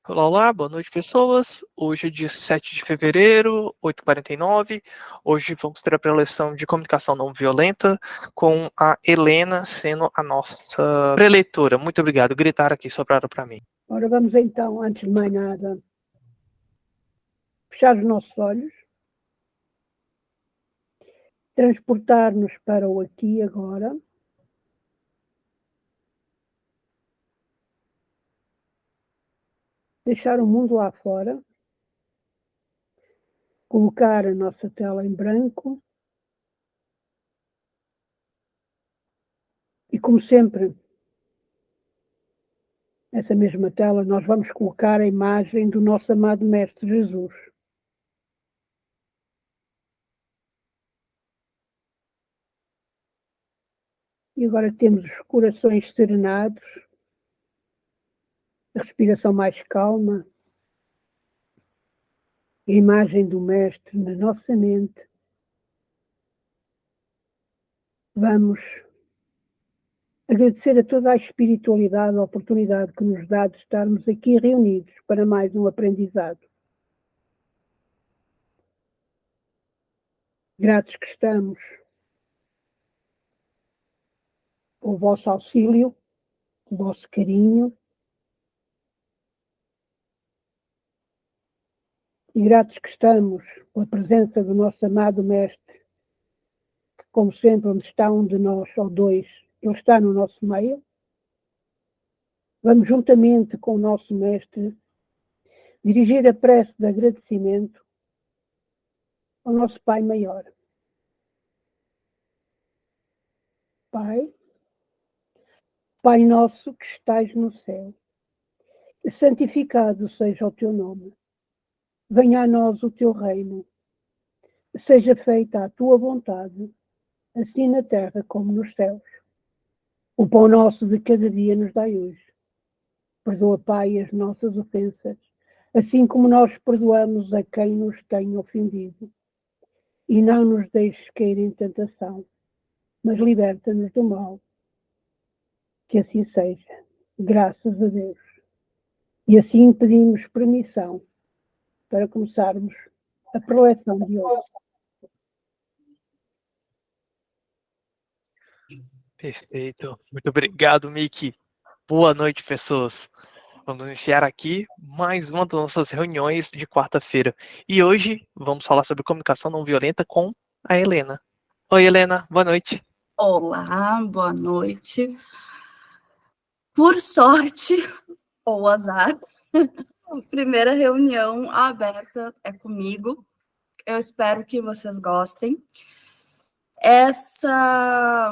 Olá, olá, boa noite, pessoas. Hoje é dia 7 de fevereiro, 8h49. Hoje vamos ter a preleção de comunicação não violenta com a Helena sendo a nossa preleitora. Muito obrigado. Gritaram aqui, sobraram para mim. Ora, vamos então, antes de mais nada, fechar os nossos olhos, transportar-nos para o aqui e agora, deixar o mundo lá fora, colocar a nossa tela em branco e, como sempre, nessa mesma tela nós vamos colocar a imagem do nosso amado Mestre Jesus. E agora temos os corações serenados, a respiração mais calma, a imagem do Mestre na nossa mente. Vamos agradecer a toda a espiritualidade, a oportunidade que nos dá de estarmos aqui reunidos para mais um aprendizado. Gratos que estamos o vosso auxílio, o vosso carinho, e gratos que estamos com a presença do nosso amado Mestre, que, como sempre, onde está um de nós ou dois, ele está no nosso meio. Vamos, juntamente com o nosso Mestre, dirigir a prece de agradecimento ao nosso Pai Maior. Pai, Pai nosso que estais no céu, santificado seja o teu nome. Venha a nós o teu reino. Seja feita a tua vontade, assim na terra como nos céus. O pão nosso de cada dia nos dai hoje. Perdoa, Pai, as nossas ofensas, assim como nós perdoamos a quem nos tem ofendido. E não nos deixes cair em tentação, mas liberta-nos do mal. Que assim seja, graças a Deus. E assim pedimos permissão para começarmos a preleção de hoje. Perfeito. Muito obrigado, Miki. Boa noite, pessoas. Vamos iniciar aqui mais uma das nossas reuniões de quarta-feira. E hoje vamos falar sobre comunicação não violenta com a Helena. Oi, Helena. Boa noite. Olá, boa noite. Por sorte ou azar, a primeira reunião aberta é comigo. Eu espero que vocês gostem. Essa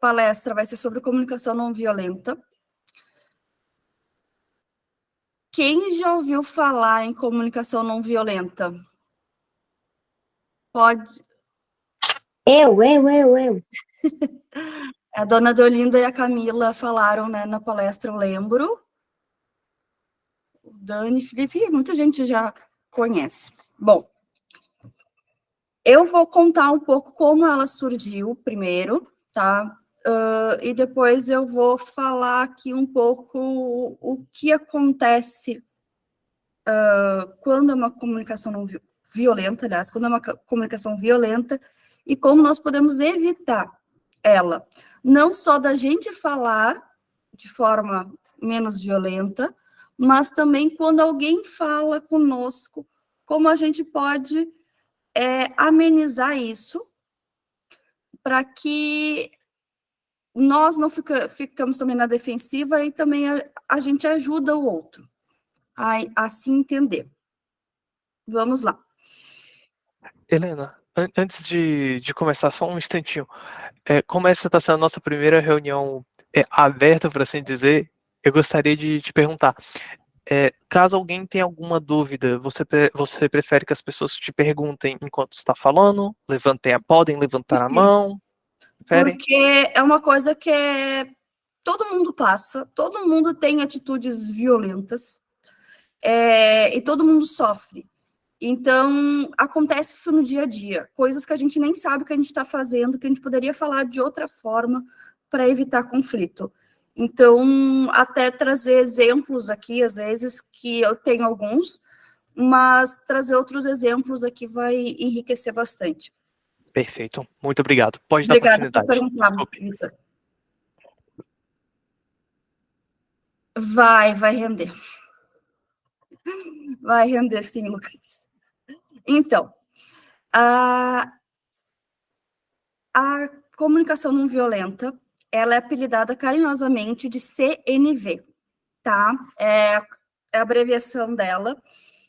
palestra vai ser sobre comunicação não violenta. Quem já ouviu falar em comunicação não violenta? Pode... Eu. A dona Deolinda e a Camila falaram, né, na palestra, eu lembro. O Dani, Felipe, muita gente já conhece. Bom, eu vou contar um pouco como ela surgiu primeiro, tá? E depois eu vou falar aqui um pouco o que acontece quando é uma comunicação não violenta, aliás, quando é uma comunicação violenta e como nós podemos evitar ela. Não só da gente falar de forma menos violenta, mas também quando alguém fala conosco, como a gente pode amenizar isso para que nós não ficamos também na defensiva e também a gente ajuda o outro a se entender. Vamos lá. Helena, antes de começar, só um instantinho. Como essa está sendo a nossa primeira reunião aberta, por assim dizer, eu gostaria de te perguntar. Caso alguém tenha alguma dúvida, você prefere que as pessoas te perguntem enquanto está falando? Podem levantar a mão? Preferem? Porque é uma coisa que todo mundo passa, todo mundo tem atitudes violentas, e todo mundo sofre. Então, acontece isso no dia a dia, coisas que a gente nem sabe que a gente está fazendo, que a gente poderia falar de outra forma para evitar conflito. Então, até trazer exemplos aqui, às vezes, que eu tenho alguns, mas trazer outros exemplos aqui vai enriquecer bastante. Perfeito. Muito obrigado. Pode dar Obrigada por continuidade. perguntar, Desculpe. Vitor. Vai render. Vai render, sim, Lucas. Então, a comunicação não violenta, ela é apelidada carinhosamente de CNV, tá? É a abreviação dela.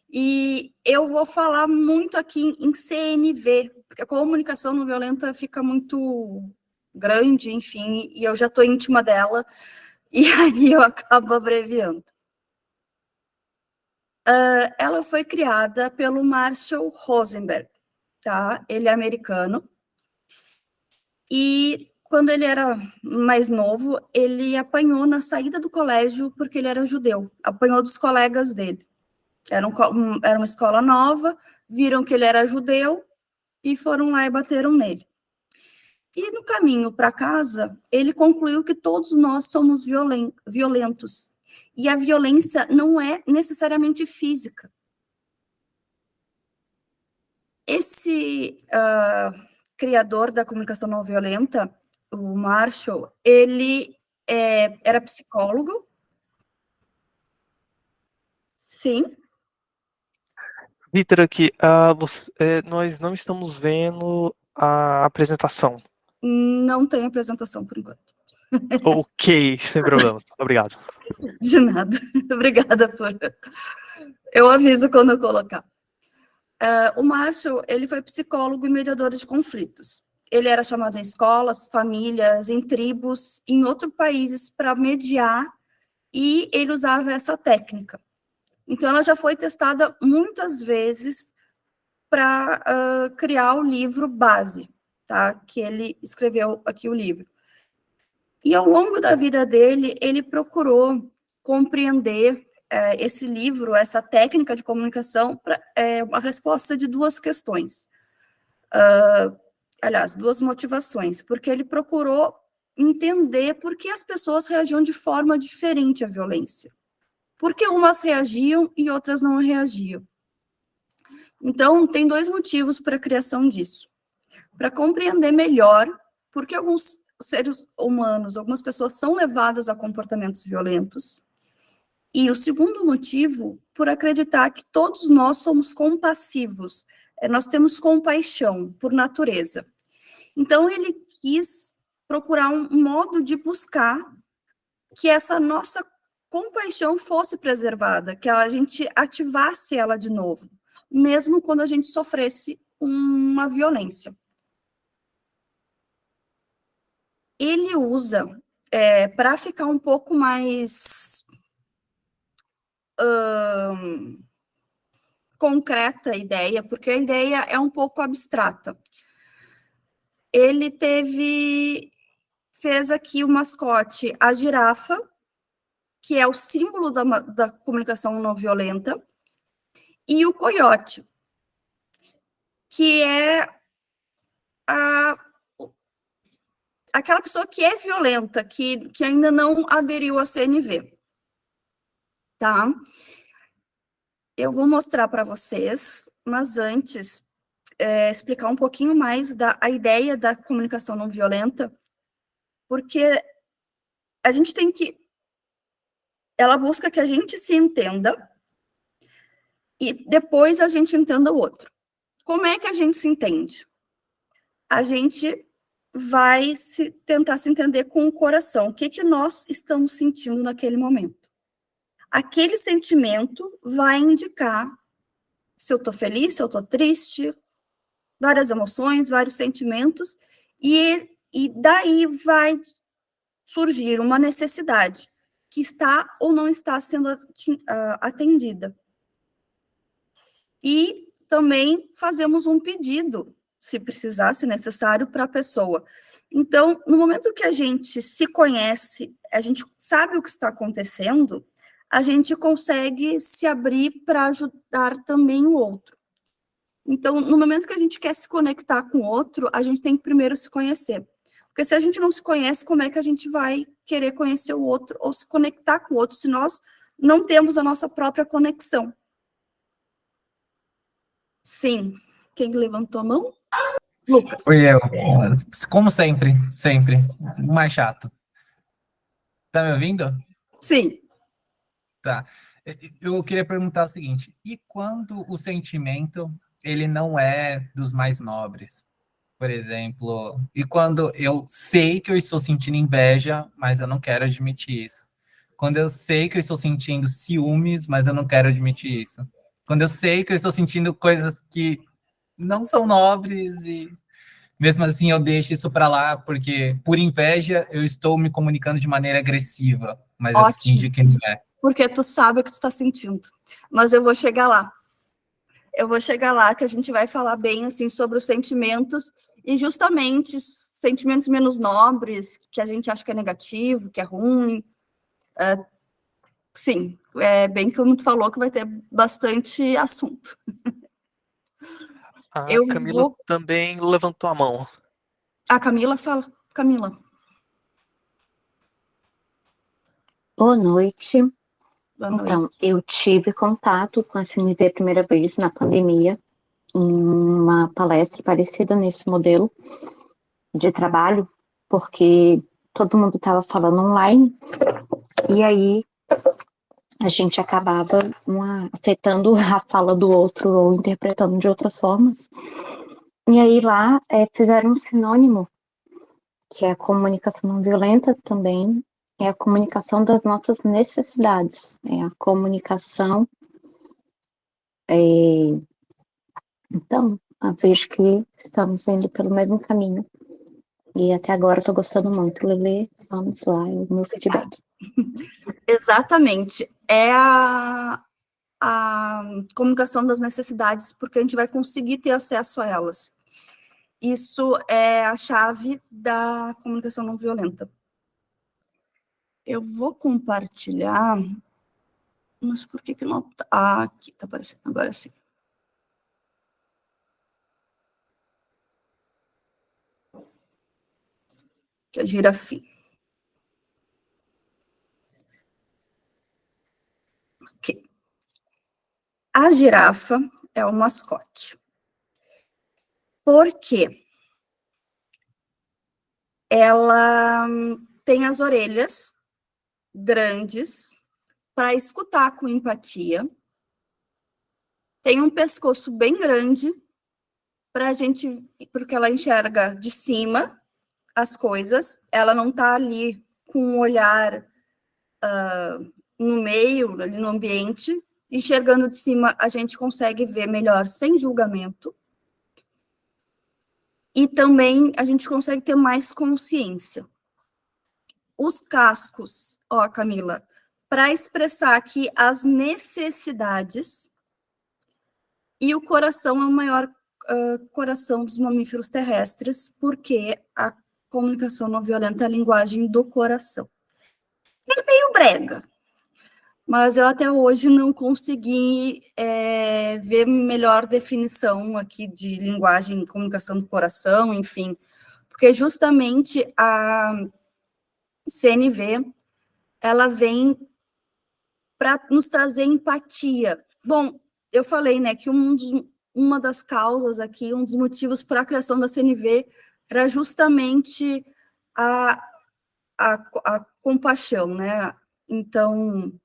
E eu vou falar muito aqui em CNV, porque a comunicação não violenta fica muito grande, enfim, e eu já estou íntima dela, e aí eu acabo abreviando. Ela foi criada pelo Marshall Rosenberg, tá? Ele é americano. E quando ele era mais novo, ele apanhou na saída do colégio porque ele era judeu. Apanhou dos colegas dele. Era uma escola nova, viram que ele era judeu e foram lá e bateram nele. E no caminho para casa, ele concluiu que todos nós somos violentos. E a violência não é necessariamente física. Esse criador da comunicação não violenta, o Marshall, ele era psicólogo. Sim. Vitor, aqui, nós não estamos vendo a apresentação. Não tem apresentação por enquanto. Ok, sem problemas. Obrigado. De nada. Obrigada por... Eu aviso quando eu colocar. O Marshall, ele foi psicólogo e mediador de conflitos. Ele era chamado em escolas, famílias, em tribos, em outros países para mediar, e ele usava essa técnica. Então, ela já foi testada muitas vezes para criar o livro base, tá? Que ele escreveu aqui o livro. E ao longo da vida dele, ele procurou compreender esse livro, essa técnica de comunicação, uma resposta de duas questões. Aliás, duas motivações, porque ele procurou entender por que as pessoas reagiam de forma diferente à violência. Por que umas reagiam e outras não reagiam. Então, tem dois motivos para a criação disso. Para compreender melhor por que alguns seres humanos, algumas pessoas são levadas a comportamentos violentos. E o segundo motivo, por acreditar que todos nós somos compassivos, nós temos compaixão por natureza. Então, ele quis procurar um modo de buscar que essa nossa compaixão fosse preservada, que a gente ativasse ela de novo, mesmo quando a gente sofresse uma violência. Ele usa, para ficar um pouco mais concreta a ideia, porque a ideia é um pouco abstrata. Ele fez aqui o mascote, a girafa, que é o símbolo da comunicação não violenta, e o coiote, que é aquela pessoa que é violenta, que ainda não aderiu à CNV. Tá? Eu vou mostrar para vocês, mas antes, explicar um pouquinho mais a ideia da comunicação não violenta, porque a gente tem que... Ela busca que a gente se entenda e depois a gente entenda o outro. Como é que a gente se entende? A gente vai tentar se entender com o coração. O que nós estamos sentindo naquele momento? Aquele sentimento vai indicar se eu estou feliz, se eu estou triste, várias emoções, vários sentimentos, e daí vai surgir uma necessidade que está ou não está sendo atendida. E também fazemos um pedido, se precisar, se necessário, para a pessoa. Então, no momento que a gente se conhece, a gente sabe o que está acontecendo, a gente consegue se abrir para ajudar também o outro. Então, no momento que a gente quer se conectar com o outro, a gente tem que primeiro se conhecer. Porque se a gente não se conhece, como é que a gente vai querer conhecer o outro ou se conectar com o outro, se nós não temos a nossa própria conexão. Sim. Quem levantou a mão? Lucas. Fui eu. Como sempre, sempre. O mais chato. Tá me ouvindo? Sim. Tá. Eu queria perguntar o seguinte: e quando o sentimento ele não é dos mais nobres? Por exemplo, e quando eu sei que eu estou sentindo inveja, mas eu não quero admitir isso? Quando eu sei que eu estou sentindo ciúmes, mas eu não quero admitir isso? Quando eu sei que eu estou sentindo coisas que não são nobres e mesmo assim eu deixo isso para lá porque por inveja eu estou me comunicando de maneira agressiva, mas eu fingi que não é. Porque tu sabe o que tu está sentindo. Mas eu vou chegar lá. Eu vou chegar lá, que a gente vai falar bem, assim, sobre os sentimentos, e justamente sentimentos menos nobres, que a gente acha que é negativo, que é ruim. Sim, é bem como tu falou, que vai ter bastante assunto. A Eu Camila vou... também levantou a mão. A Camila fala. Camila. Boa noite. Boa noite. Então, eu tive contato com a CNV a primeira vez na pandemia, em uma palestra parecida nesse modelo de trabalho, porque todo mundo estava falando online, e aí a gente acabava afetando a fala do outro ou interpretando de outras formas. E aí lá fizeram um sinônimo, que é a comunicação não violenta também, é a comunicação das nossas necessidades, é a comunicação. Então, eu vejo que estamos indo pelo mesmo caminho. E até agora estou gostando muito. Lelê, vamos lá, o meu feedback. Exatamente. É a comunicação das necessidades, porque a gente vai conseguir ter acesso a elas. Isso é a chave da comunicação não violenta. Eu vou compartilhar, mas por que não tá? Ah, aqui está aparecendo, agora sim. Que é a girafinha. Ok. A girafa é o mascote. Por quê? Ela tem as orelhas grandes para escutar com empatia. Tem um pescoço bem grande para a gente, porque ela enxerga de cima as coisas. Ela não está ali com um olhar no meio, ali no ambiente. Enxergando de cima, a gente consegue ver melhor sem julgamento. E também a gente consegue ter mais consciência. Os cascos, ó, Camila, para expressar aqui as necessidades, e o coração é o maior coração dos mamíferos terrestres, porque a comunicação não violenta é a linguagem do coração. É meio brega, mas eu até hoje não consegui ver melhor definição aqui de linguagem, comunicação do coração, enfim, porque justamente a CNV, ela vem para nos trazer empatia. Bom, eu falei, né, que uma das causas aqui, um dos motivos para a criação da CNV era justamente a compaixão, né? Então,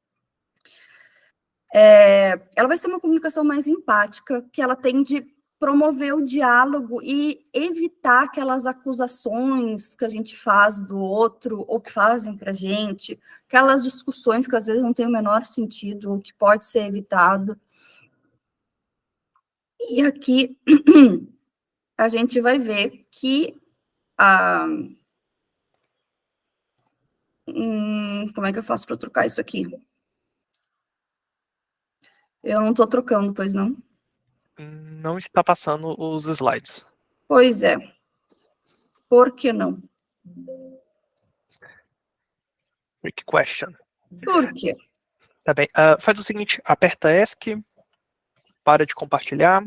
ela vai ser uma comunicação mais empática, que ela tem de promover o diálogo e evitar aquelas acusações que a gente faz do outro, ou que fazem para a gente, aquelas discussões que às vezes não tem o menor sentido, ou que pode ser evitado. E aqui a gente vai ver que como é que eu faço para trocar isso aqui? Eu não estou trocando, pois não? Não está passando os slides. Pois é. Por que não? Trick question. Por quê? Tá bem. Faz o seguinte, aperta ESC, para de compartilhar.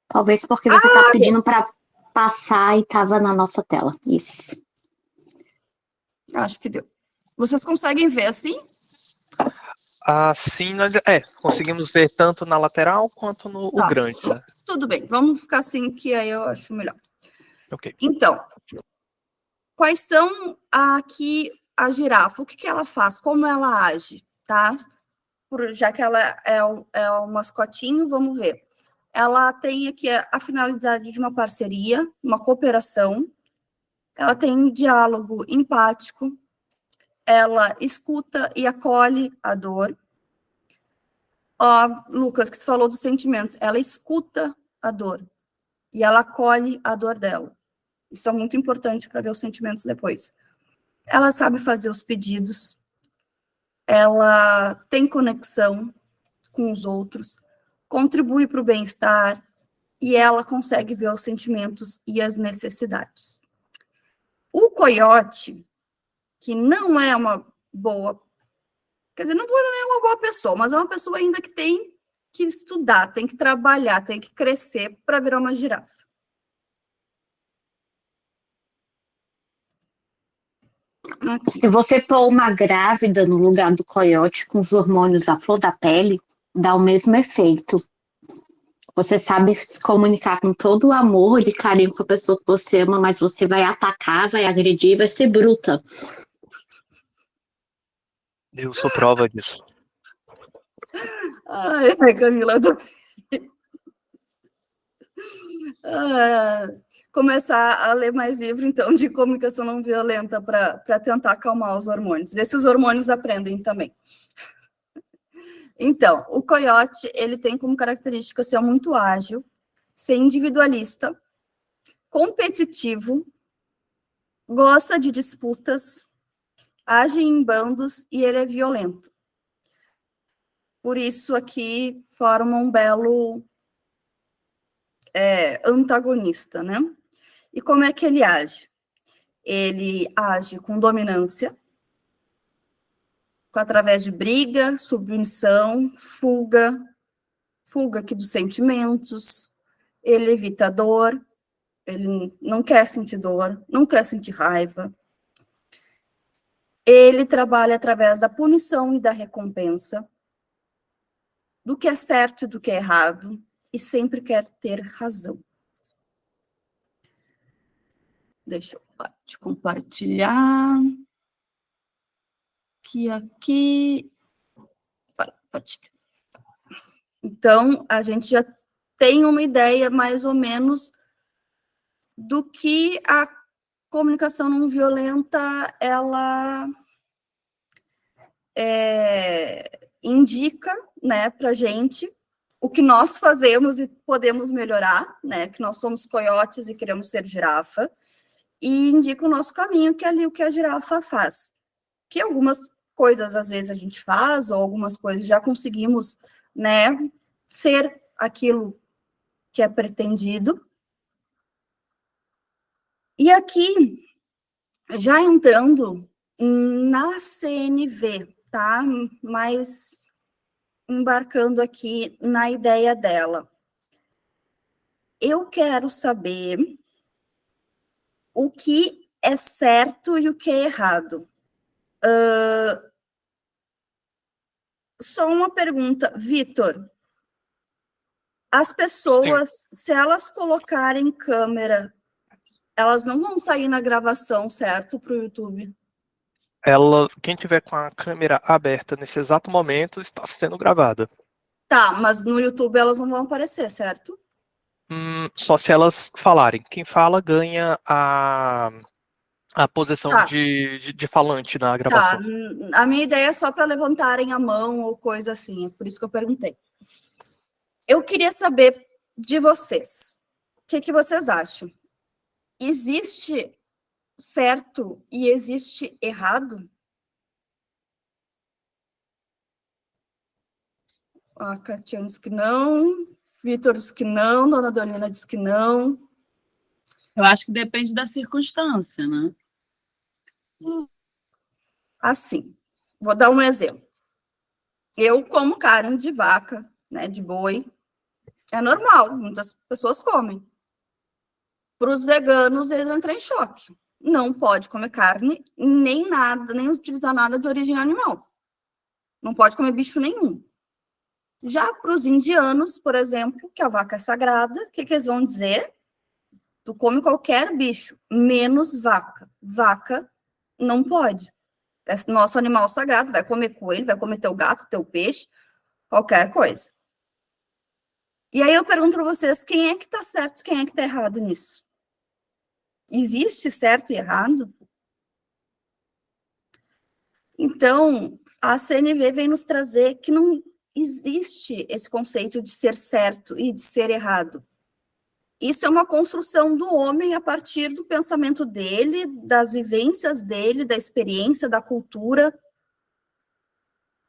Talvez porque você está pedindo para passar e estava na nossa tela. Isso. Acho que deu. Vocês conseguem ver assim? Assim, conseguimos ver tanto na lateral quanto no Tá. grande, né? Tudo bem, vamos ficar assim, que aí eu acho melhor. Ok. Então, quais são aqui a girafa? O que ela faz? Como ela age, tá? Já que ela é o mascotinho, vamos ver. Ela tem aqui a finalidade de uma parceria, uma cooperação. Ela tem diálogo empático. Ela escuta e acolhe a dor. Ó, Lucas, que tu falou dos sentimentos. Ela escuta a dor e ela acolhe a dor dela. Isso é muito importante para ver os sentimentos depois. Ela sabe fazer os pedidos. Ela tem conexão com os outros, contribui para o bem-estar e ela consegue ver os sentimentos e as necessidades. O coiote, que não é uma boa, quer dizer, não é uma boa pessoa, mas é uma pessoa ainda que tem que estudar, tem que trabalhar, tem que crescer para virar uma girafa. Se você pôr uma grávida no lugar do coiote com os hormônios à flor da pele, dá o mesmo efeito. Você sabe se comunicar com todo o amor e carinho com a pessoa que você ama, mas você vai atacar, vai agredir, vai ser bruta. Eu sou prova disso. Ai, Camila, começar a ler mais livro, então, de comunicação não violenta para tentar acalmar os hormônios. Ver se os hormônios aprendem também. Então, o coiote, ele tem como característica ser muito ágil, ser individualista, competitivo, gosta de disputas, age em bandos e ele é violento. Por isso aqui forma um belo antagonista, né? E como é que ele age? Ele age com dominância, através de briga, submissão, fuga aqui dos sentimentos, ele evita dor, ele não quer sentir dor, não quer sentir raiva. Ele trabalha através da punição e da recompensa, do que é certo e do que é errado, e sempre quer ter razão. Deixa eu compartilhar. Aqui. Então, a gente já tem uma ideia, mais ou menos, do que a comunicação não violenta, ela indica, né, para a gente o que nós fazemos e podemos melhorar, né, que nós somos coiotes e queremos ser girafa, e indica o nosso caminho, que é ali o que a girafa faz. Que algumas coisas, às vezes, a gente faz, ou algumas coisas já conseguimos, né, ser aquilo que é pretendido. E aqui, já entrando na CNV, tá? Mas embarcando aqui na ideia dela. Eu quero saber o que é certo e o que é errado. Só uma pergunta, Vitor. As pessoas, se elas colocarem câmera, elas não vão sair na gravação, certo, para o YouTube? Quem tiver com a câmera aberta nesse exato momento está sendo gravada. Tá, mas no YouTube elas não vão aparecer, certo? Só se elas falarem. Quem fala ganha a posição de falante na gravação. Tá, a minha ideia é só para levantarem a mão ou coisa assim, é por isso que eu perguntei. Eu queria saber de vocês, o que vocês acham? Existe certo e existe errado? A Catiane diz que não, Vitor diz que não, Dona Dolina diz que não. Eu acho que depende da circunstância, né? Assim, vou dar um exemplo. Eu como carne de vaca, né, de boi, é normal, muitas pessoas comem. Para os veganos, eles vão entrar em choque. Não pode comer carne, nem nada, nem utilizar nada de origem animal. Não pode comer bicho nenhum. Já para os indianos, por exemplo, que a vaca é sagrada, o que eles vão dizer? Tu come qualquer bicho, menos vaca. Vaca não pode. É nosso animal sagrado, vai comer coelho, vai comer teu gato, teu peixe, qualquer coisa. E aí eu pergunto para vocês, quem é que está certo, quem é que está errado nisso? Existe certo e errado? Então, a CNV vem nos trazer que não existe esse conceito de ser certo e de ser errado. Isso é uma construção do homem a partir do pensamento dele, das vivências dele, da experiência, da cultura,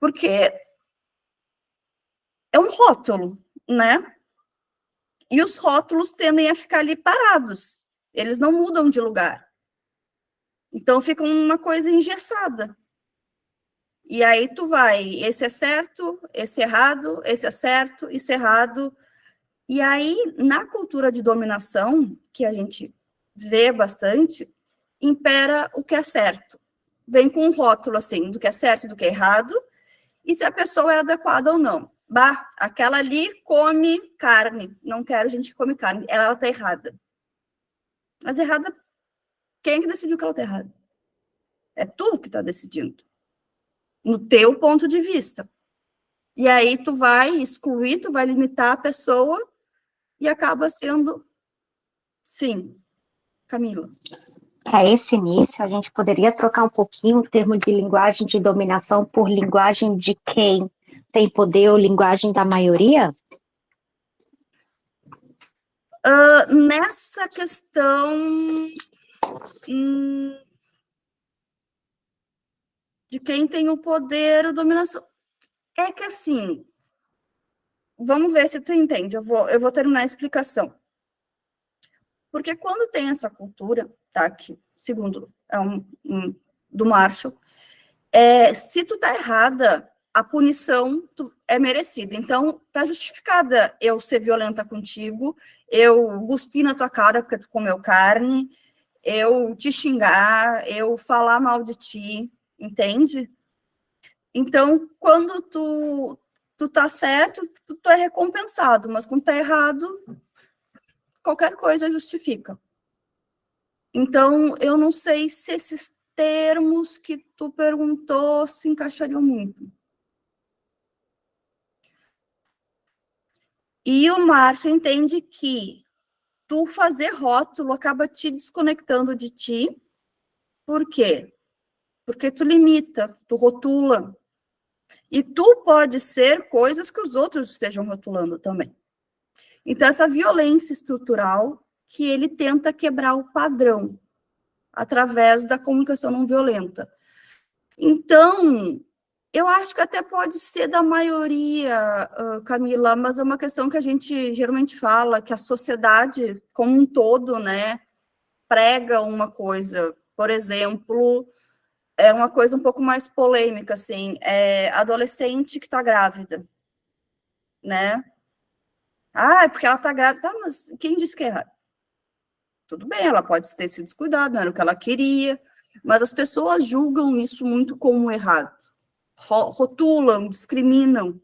porque é um rótulo, né? E os rótulos tendem a ficar ali parados, eles não mudam de lugar. Então fica uma coisa engessada. E aí tu vai, esse é certo, esse é errado, esse é certo, isso é errado. E aí, na cultura de dominação, que a gente vê bastante, impera o que é certo. Vem com um rótulo, assim, do que é certo e do que é errado, e se a pessoa é adequada ou não. Bah, aquela ali come carne, não quero gente que come carne, ela tá errada. Mas errada, quem é que decidiu que ela tá errada? É tu que tá decidindo. No teu ponto de vista. E aí tu vai excluir, tu vai limitar a pessoa e acaba sendo, sim, Camila. Para esse início, a gente poderia trocar um pouquinho o termo de linguagem de dominação por linguagem de quem tem poder ou linguagem da maioria? Nessa questão de quem tem o poder ou dominação, é que assim, vamos ver se tu entende, eu vou terminar a explicação. Porque quando tem essa cultura, tá, que segundo do Marshall, se tu tá errada, a punição é merecida. Então, tá justificada eu ser violenta contigo, eu cuspir na tua cara porque tu comeu carne, eu te xingar, eu falar mal de ti, entende? Então, quando tu tá certo, tu é recompensado, mas quando tá errado, qualquer coisa justifica. Então, eu não sei se esses termos que tu perguntou se encaixariam muito. E o Márcio entende que tu fazer rótulo acaba te desconectando de ti. Por quê? Porque tu limita, tu rotula. E tu pode ser coisas que os outros estejam rotulando também. Então, essa violência estrutural que ele tenta quebrar o padrão através da comunicação não violenta. Então, eu acho que até pode ser da maioria, Camila, mas é uma questão que a gente geralmente fala, que a sociedade como um todo, né, prega uma coisa. Por exemplo, é uma coisa um pouco mais polêmica, assim, adolescente que está grávida, né? Ah, é porque ela está grávida. Tá, mas quem disse que é errado? Tudo bem, ela pode ter se descuidado, não era o que ela queria, mas as pessoas julgam isso muito como errado. Rotulam, discriminam.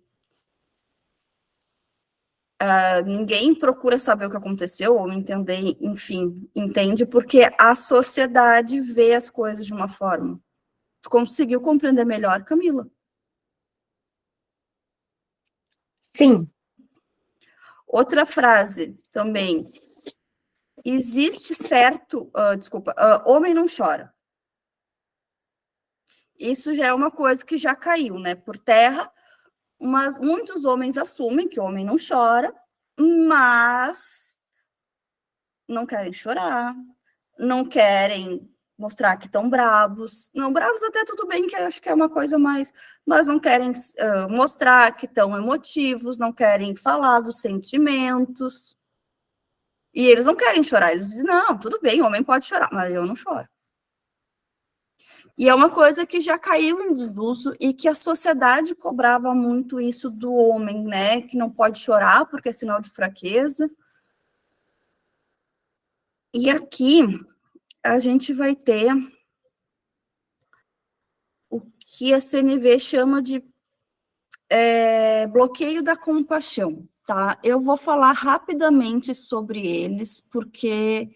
Ninguém procura saber o que aconteceu ou entender, enfim, entende, porque a sociedade vê as coisas de uma forma. Tu conseguiu compreender melhor, Camila? Sim. Outra frase também. Existe certo... homem não chora. Isso já é uma coisa que já caiu, né, por terra, mas muitos homens assumem que o homem não chora, mas não querem chorar, não querem mostrar que estão bravos. Não, bravos até tudo bem, que eu acho que é uma coisa mais... Mas não querem mostrar que estão emotivos, não querem falar dos sentimentos. E eles não querem chorar, eles dizem, não, tudo bem, o homem pode chorar, mas eu não choro. E é uma coisa que já caiu em desuso e que a sociedade cobrava muito isso do homem, né? Que não pode chorar porque é sinal de fraqueza. E aqui a gente vai ter o que a CNV chama de bloqueio da compaixão, tá? Eu vou falar rapidamente sobre eles, porque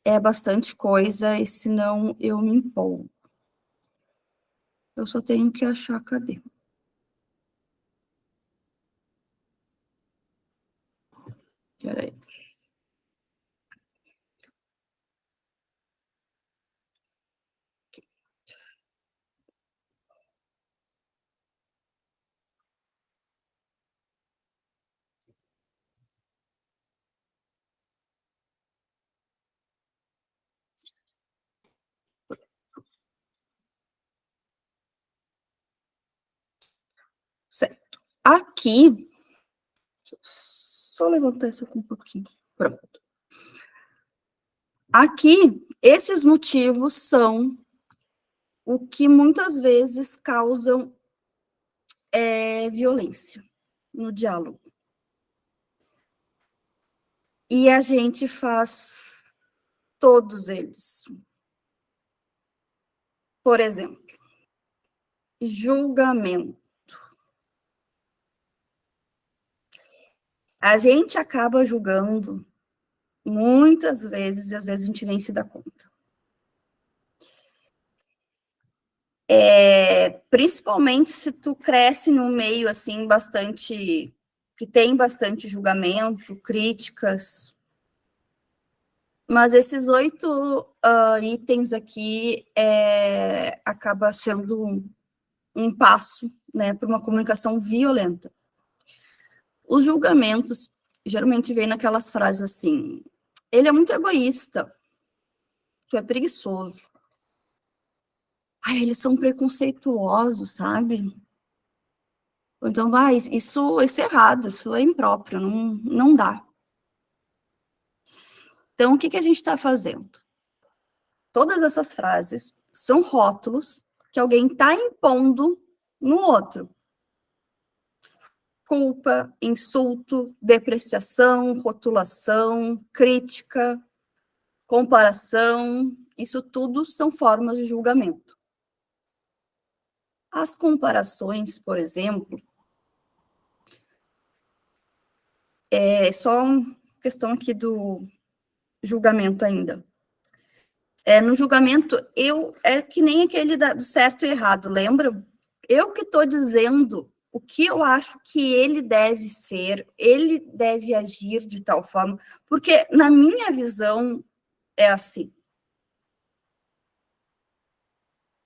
é bastante coisa, e senão eu me empolgo. Eu só tenho que achar, cadê? Peraí. Certo. Aqui, só levantar isso aqui um pouquinho. Pronto. Aqui, esses motivos são o que muitas vezes causam violência no diálogo. E a gente faz todos eles. Por exemplo, julgamento. A gente acaba julgando muitas vezes, e às vezes a gente nem se dá conta. Principalmente se tu cresce num meio, assim, bastante... que tem bastante julgamento, críticas. Mas esses 8 itens aqui acaba sendo um passo, né, para uma comunicação violenta. Os julgamentos geralmente vêm naquelas frases assim: ele é muito egoísta, tu é preguiçoso. Ai, eles são preconceituosos, sabe? Ou então, isso é errado, isso é impróprio, não dá. Então, o que a gente está fazendo? Todas essas frases são rótulos que alguém está impondo no outro. Culpa, insulto, depreciação, rotulação, crítica, comparação, isso tudo são formas de julgamento. As comparações, por exemplo, é só uma questão aqui do julgamento ainda. No julgamento, é que nem aquele do certo e errado, lembra? Eu que estou dizendo o que eu acho que ele deve ser, ele deve agir de tal forma, porque na minha visão é assim.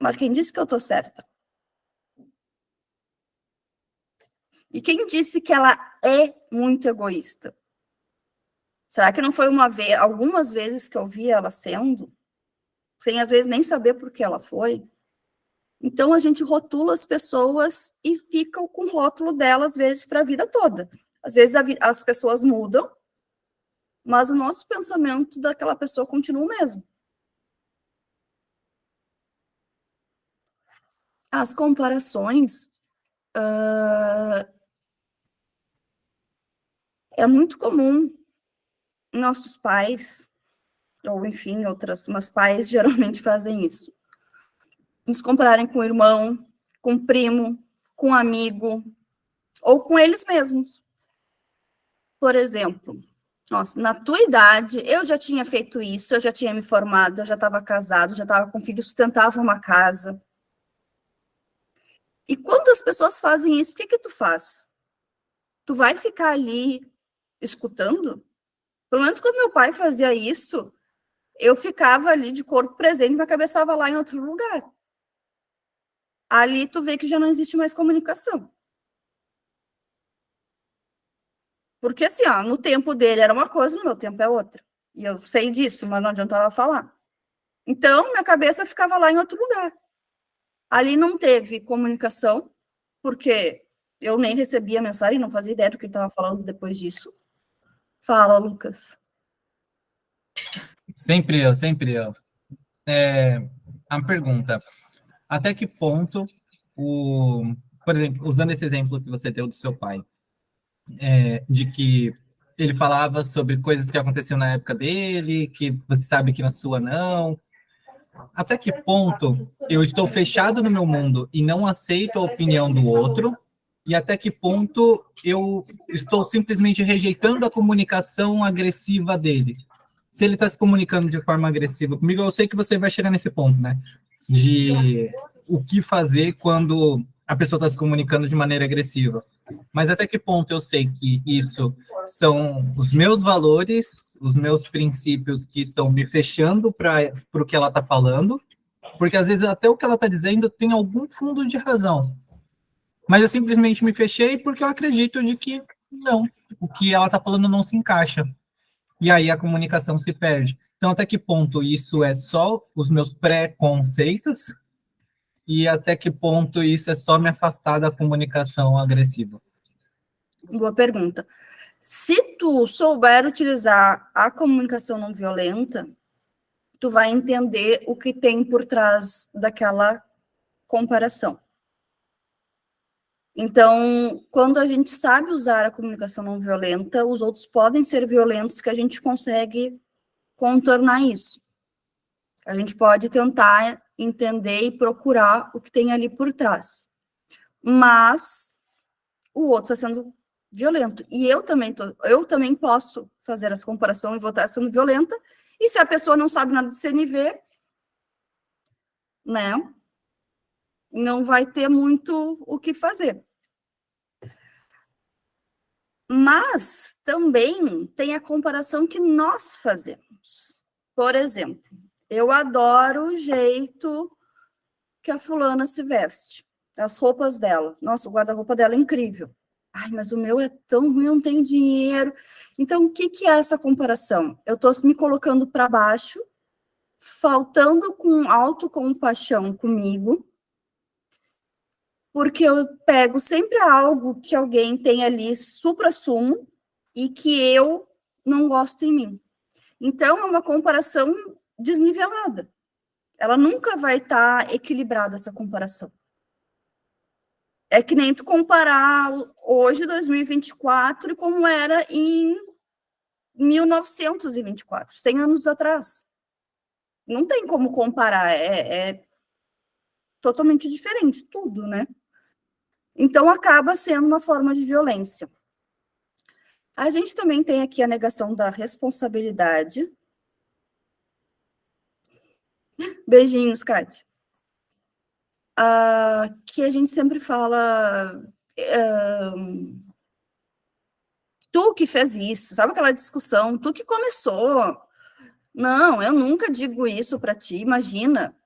Mas quem disse que eu estou certa? E quem disse que ela é muito egoísta? Será que não foi algumas vezes que eu vi ela sendo? Sem às vezes nem saber por que ela foi? Então a gente rotula as pessoas e fica com o rótulo dela, às vezes, para a vida toda. Às vezes as pessoas mudam, mas o nosso pensamento daquela pessoa continua o mesmo. As comparações é muito comum nossos pais, ou enfim, mas pais geralmente fazem isso. Nos compararem com o irmão, com o primo, com um amigo, ou com eles mesmos. Por exemplo, nossa, na tua idade, eu já tinha feito isso, eu já tinha me formado, eu já estava casado, já estava com filho, sustentava uma casa. E quando as pessoas fazem isso, o que tu faz? Tu vai ficar ali escutando? Pelo menos quando meu pai fazia isso, eu ficava ali de corpo presente, minha cabeça estava lá em outro lugar. Ali tu vê que já não existe mais comunicação. Porque assim, no tempo dele era uma coisa, no meu tempo é outra. E eu sei disso, mas não adiantava falar. Então, minha cabeça ficava lá em outro lugar. Ali não teve comunicação, porque eu nem recebia a mensagem, não fazia ideia do que ele estava falando depois disso. Fala, Lucas. Sempre eu, sempre eu. A pergunta: até que ponto por exemplo, usando esse exemplo que você deu do seu pai, de que ele falava sobre coisas que aconteciam na época dele, que você sabe que na sua não. Até que ponto eu estou fechado no meu mundo e não aceito a opinião do outro? E até que ponto eu estou simplesmente rejeitando a comunicação agressiva dele? Se ele está se comunicando de forma agressiva comigo, eu sei que você vai chegar nesse ponto, né? De o que fazer quando a pessoa está se comunicando de maneira agressiva. Mas até que ponto eu sei que isso são os meus valores, os meus princípios que estão me fechando para o que ela está falando, porque às vezes até o que ela está dizendo tem algum fundo de razão. Mas eu simplesmente me fechei porque eu acredito de que não, o que ela está falando não se encaixa. E aí a comunicação se perde. Então, até que ponto isso é só os meus pré-conceitos e até que ponto isso é só me afastar da comunicação agressiva? Boa pergunta. Se tu souber utilizar a comunicação não violenta, tu vai entender o que tem por trás daquela comparação. Então, quando a gente sabe usar a comunicação não violenta, os outros podem ser violentos, que a gente consegue contornar isso. A gente pode tentar entender e procurar o que tem ali por trás. Mas o outro está sendo violento. E eu também posso fazer essa comparação e vou estar sendo violenta. E se a pessoa não sabe nada de CNV, né, não vai ter muito o que fazer. Mas também tem a comparação que nós fazemos. Por exemplo, eu adoro o jeito que a fulana se veste, as roupas dela. Nossa, o guarda-roupa dela é incrível. Ai, mas o meu é tão ruim, eu não tenho dinheiro. Então, o que é essa comparação? Eu estou me colocando para baixo, faltando com autocompaixão comigo, porque eu pego sempre algo que alguém tem ali supra-sumo e que eu não gosto em mim. Então, é uma comparação desnivelada. Ela nunca vai estar equilibrada, essa comparação. É que nem tu comparar hoje, 2024, e como era em 1924, 100 anos atrás. Não tem como comparar, é totalmente diferente, tudo, né? Então, acaba sendo uma forma de violência. A gente também tem aqui a negação da responsabilidade. Beijinhos, Kátia. Que a gente sempre fala, tu que fez isso, sabe aquela discussão, tu que começou. Não, eu nunca digo isso para ti, imagina.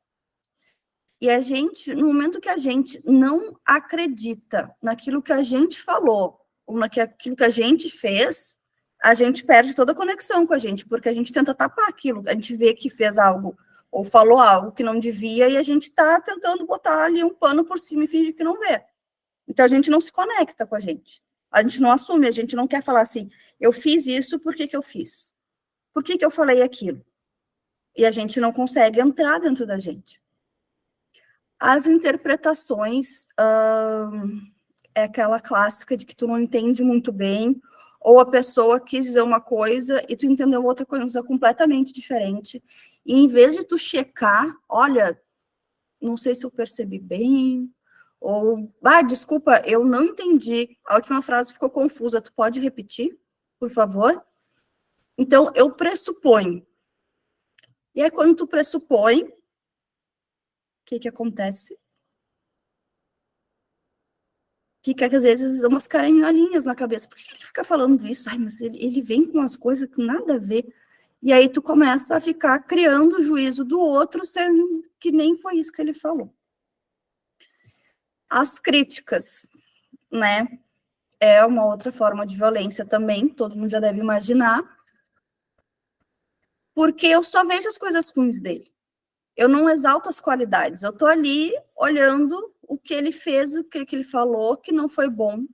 E a gente, no momento que a gente não acredita naquilo que a gente falou, ou naquilo que a gente fez, a gente perde toda a conexão com a gente, porque a gente tenta tapar aquilo, a gente vê que fez algo, ou falou algo que não devia, e a gente está tentando botar ali um pano por cima e fingir que não vê. Então, a gente não se conecta com a gente não assume, a gente não quer falar assim, eu fiz isso, por que eu fiz? Por que eu falei aquilo? E a gente não consegue entrar dentro da gente. As interpretações é aquela clássica de que tu não entende muito bem, ou a pessoa quis dizer uma coisa e tu entendeu outra coisa completamente diferente. E em vez de tu checar, olha, não sei se eu percebi bem, ou, desculpa, eu não entendi, a última frase ficou confusa, tu pode repetir, por favor? Então, eu pressuponho. E aí, quando tu pressupõe, o que acontece? Fica, às vezes, umas carinholinhas na cabeça. Por que ele fica falando isso? Ai, mas ele vem com umas coisas que nada a ver. E aí tu começa a ficar criando o juízo do outro, sendo que nem foi isso que ele falou. As críticas, né? É uma outra forma de violência também, todo mundo já deve imaginar. Porque eu só vejo as coisas ruins dele. Eu não exalto as qualidades. Eu tô ali olhando o que ele fez, o que ele falou, que não foi bom.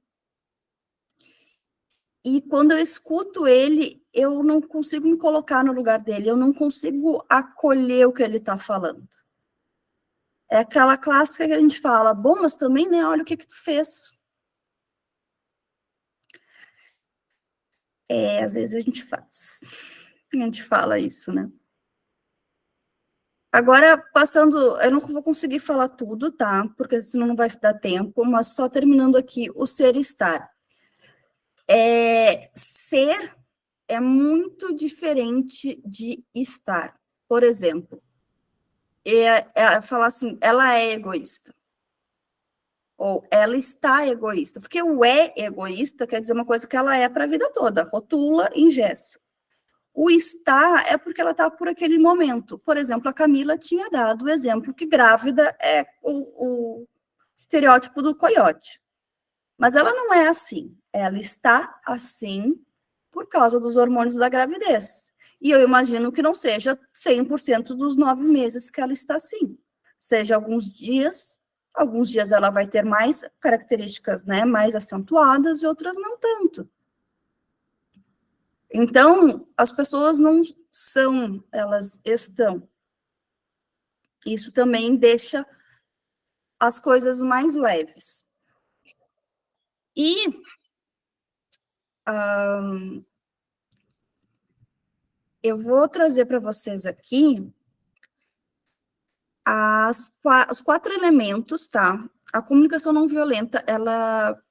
E quando eu escuto ele, eu não consigo me colocar no lugar dele, eu não consigo acolher o que ele está falando. É aquela clássica que a gente fala, bom, mas também, né, olha o que tu fez. Às vezes a gente faz. A gente fala isso, né? Agora, passando, eu não vou conseguir falar tudo, tá? Porque senão não vai dar tempo, mas só terminando aqui, o ser e estar. Ser é muito diferente de estar. Por exemplo, falar assim, ela é egoísta. Ou ela está egoísta. Porque o egoísta quer dizer uma coisa que ela é para a vida toda, rotula, engessa. O está é porque ela está por aquele momento. Por exemplo, a Camila tinha dado o exemplo que grávida é o estereótipo do coiote. Mas ela não é assim. Ela está assim por causa dos hormônios da gravidez. E eu imagino que não seja 100% dos 9 meses que ela está assim. Seja alguns dias ela vai ter mais características, né, mais acentuadas e outras não tanto. Então, as pessoas não são, elas estão. Isso também deixa as coisas mais leves. E eu vou trazer para vocês aqui os 4 elementos, tá? A comunicação não violenta, ela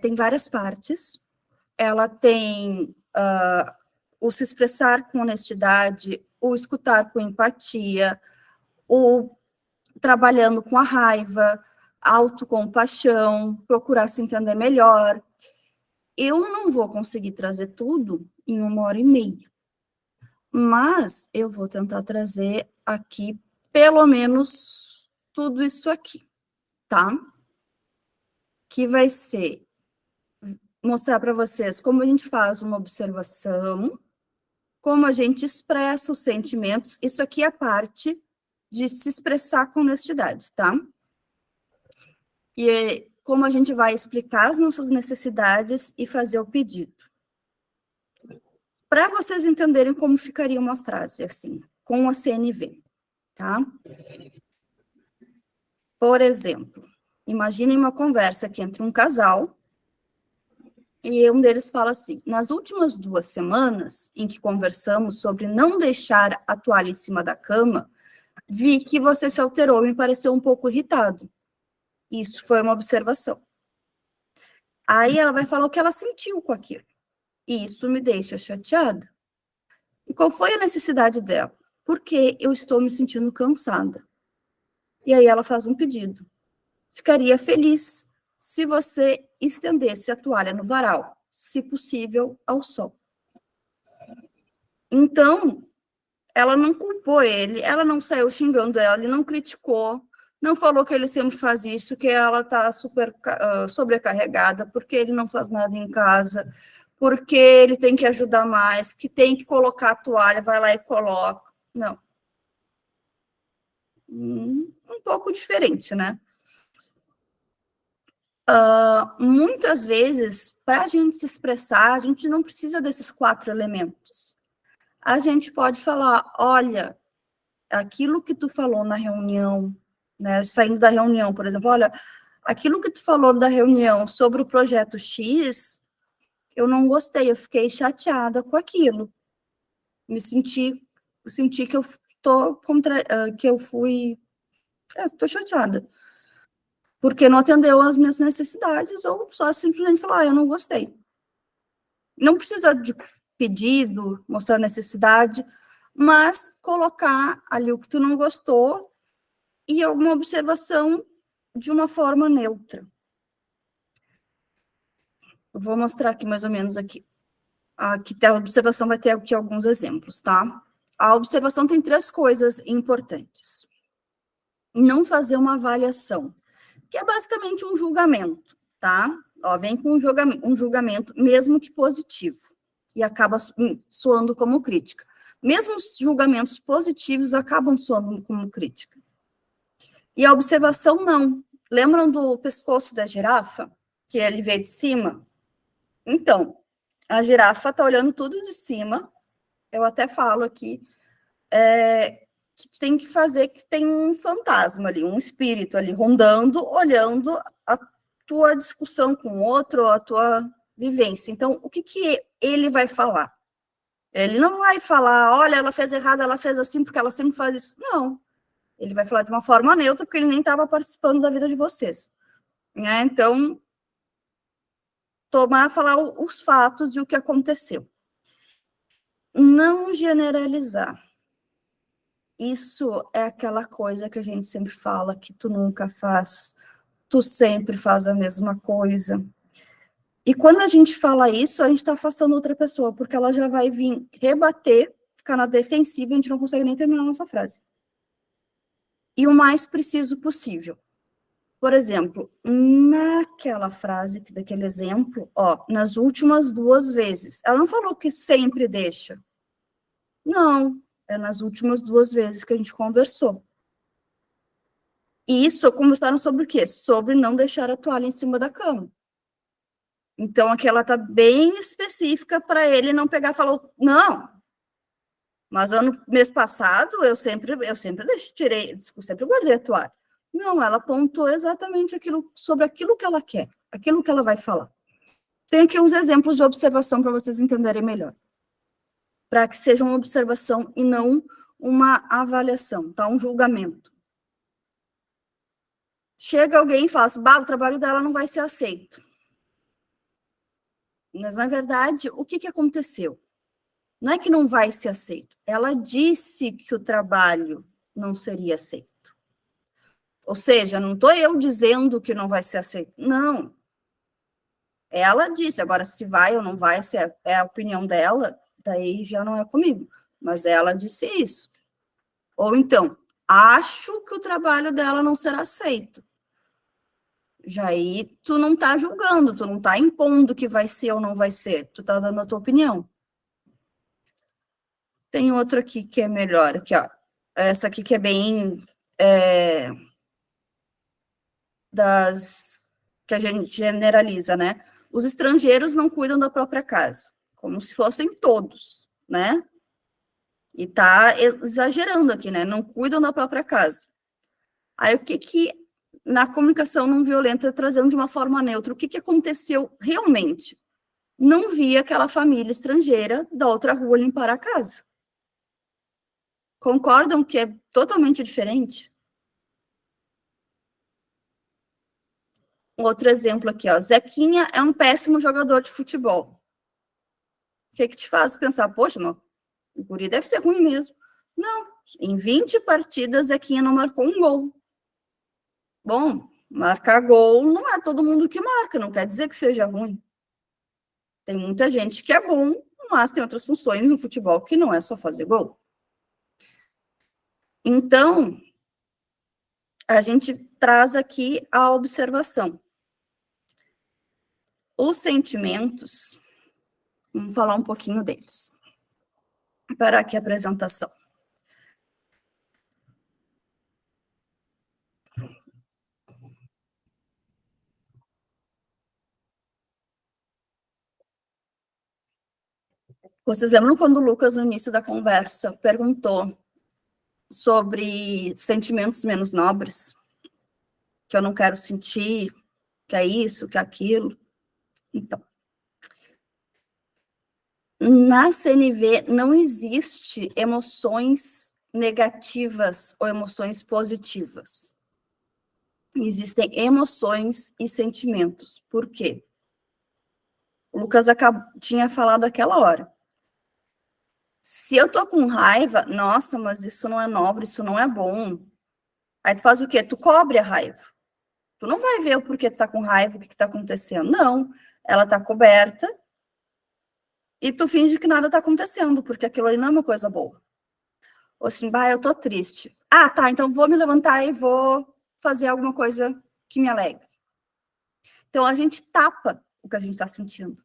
tem várias partes. Ela tem o se expressar com honestidade, o escutar com empatia, o trabalhando com a raiva, autocompaixão, procurar se entender melhor. Eu não vou conseguir trazer tudo em 1h30, mas eu vou tentar trazer aqui pelo menos tudo isso aqui, tá? Que vai ser mostrar para vocês como a gente faz uma observação, como a gente expressa os sentimentos. Isso aqui é a parte de se expressar com honestidade, tá? E como a gente vai explicar as nossas necessidades e fazer o pedido. Para vocês entenderem como ficaria uma frase assim, com a CNV, tá? Por exemplo, imaginem uma conversa aqui entre um casal e um deles fala assim: nas últimas 2 semanas em que conversamos sobre não deixar a toalha em cima da cama, vi que você se alterou e me pareceu um pouco irritado. Isso foi uma observação. Aí ela vai falar o que ela sentiu com aquilo. E isso me deixa chateada. E qual foi a necessidade dela? Porque eu estou me sentindo cansada. E aí ela faz um pedido. Ficaria feliz se você estendesse a toalha no varal, se possível, ao sol. Então, ela não culpou ele, ela não saiu xingando ela, ele não criticou, não falou que ele sempre faz isso, que ela está super sobrecarregada, porque ele não faz nada em casa, porque ele tem que ajudar mais, que tem que colocar a toalha, vai lá e coloca. Não. Um pouco diferente, né? Muitas vezes, para a gente se expressar, a gente não precisa desses 4 elementos. A gente pode falar: olha, aquilo que tu falou na reunião, né, saindo da reunião, por exemplo, olha, aquilo que tu falou da reunião sobre o projeto X, eu não gostei, eu fiquei chateada com aquilo. Senti que eu tô chateada. Porque não atendeu às minhas necessidades, ou só simplesmente falar: eu não gostei. Não precisa de pedido, mostrar necessidade, mas colocar ali o que tu não gostou e alguma observação de uma forma neutra. Eu vou mostrar aqui mais ou menos aqui. Aqui a observação vai ter aqui alguns exemplos, tá? A observação tem 3 coisas importantes. Não fazer uma avaliação, que é basicamente um julgamento, tá? Vem com um julgamento, mesmo que positivo, e acaba soando como crítica. Mesmo os julgamentos positivos acabam soando como crítica. E a observação não. Lembram do pescoço da girafa? Que ele vê de cima? Então, a girafa está olhando tudo de cima. Eu até falo aqui que tem que fazer que tem um fantasma ali, um espírito ali rondando, olhando a tua discussão com o outro, a tua vivência. Então, o que ele vai falar? Ele não vai falar, olha, ela fez errado, ela fez assim, porque ela sempre faz isso. Não. Ele vai falar de uma forma neutra, porque ele nem estava participando da vida de vocês. Né? Então, falar os fatos de o que aconteceu. Não generalizar. Isso é aquela coisa que a gente sempre fala, que tu nunca faz, tu sempre faz a mesma coisa. E quando a gente fala isso, a gente está afastando outra pessoa, porque ela já vai vir rebater, ficar na defensiva, e a gente não consegue nem terminar a nossa frase. E o mais preciso possível. Por exemplo, naquela frase, daquele exemplo, nas últimas 2 vezes, ela não falou que sempre deixa. Não, é nas últimas 2 vezes que a gente conversou. E isso, conversaram sobre o quê? Sobre não deixar a toalha em cima da cama. Então, aqui ela está bem específica para ele não pegar e falar, não, mas mês passado eu sempre sempre guardei a toalha. Não, ela apontou exatamente sobre aquilo que ela quer, aquilo que ela vai falar. Tem aqui uns exemplos de observação para vocês entenderem melhor. Para que seja uma observação e não uma avaliação, tá? Um julgamento. Chega alguém e fala assim, o trabalho dela não vai ser aceito. Mas, na verdade, o que aconteceu? Não é que não vai ser aceito. Ela disse que o trabalho não seria aceito. Ou seja, não estou eu dizendo que não vai ser aceito. Não. Ela disse. Agora, se vai ou não vai, se é a opinião dela, daí já não é comigo. Mas ela disse isso. Ou então, acho que o trabalho dela não será aceito. Já aí, tu não está julgando, tu não está impondo que vai ser ou não vai ser. Tu está dando a tua opinião. Tem outro aqui que é melhor. Aqui, ó. Essa aqui que é bem... que a gente generaliza, né? Os estrangeiros não cuidam da própria casa, como se fossem todos, né? E tá exagerando aqui, né? Não cuidam da própria casa. Aí, o que na comunicação não violenta, trazendo de uma forma neutra, o que aconteceu realmente? Não vi aquela família estrangeira da outra rua limpar a casa. Concordam que é totalmente diferente? Outro exemplo aqui, ó. Zequinha é um péssimo jogador de futebol. O que te faz pensar, poxa, o guri deve ser ruim mesmo. Não, em 20 partidas, Zequinha não marcou um gol. Bom, marcar gol não é todo mundo que marca, não quer dizer que seja ruim. Tem muita gente que é bom, mas tem outras funções no futebol que não é só fazer gol. Então, a gente traz aqui a observação. Os sentimentos, vamos falar um pouquinho deles. Para aqui a apresentação. Vocês lembram quando o Lucas, no início da conversa, perguntou sobre sentimentos menos nobres? Que eu não quero sentir, que é isso, que é aquilo. Então, na CNV não existe emoções negativas ou emoções positivas. Existem emoções e sentimentos. Por quê? O Lucas tinha falado aquela hora. Se eu tô com raiva, nossa, mas isso não é nobre, isso não é bom. Aí tu faz o quê? Tu cobre a raiva. Tu não vai ver o porquê tu tá com raiva, o que tá acontecendo. Não, ela tá coberta e tu finge que nada tá acontecendo, porque aquilo ali não é uma coisa boa. Ou assim, eu tô triste. Ah, tá, então vou me levantar e vou fazer alguma coisa que me alegre. Então a gente tapa o que a gente tá sentindo.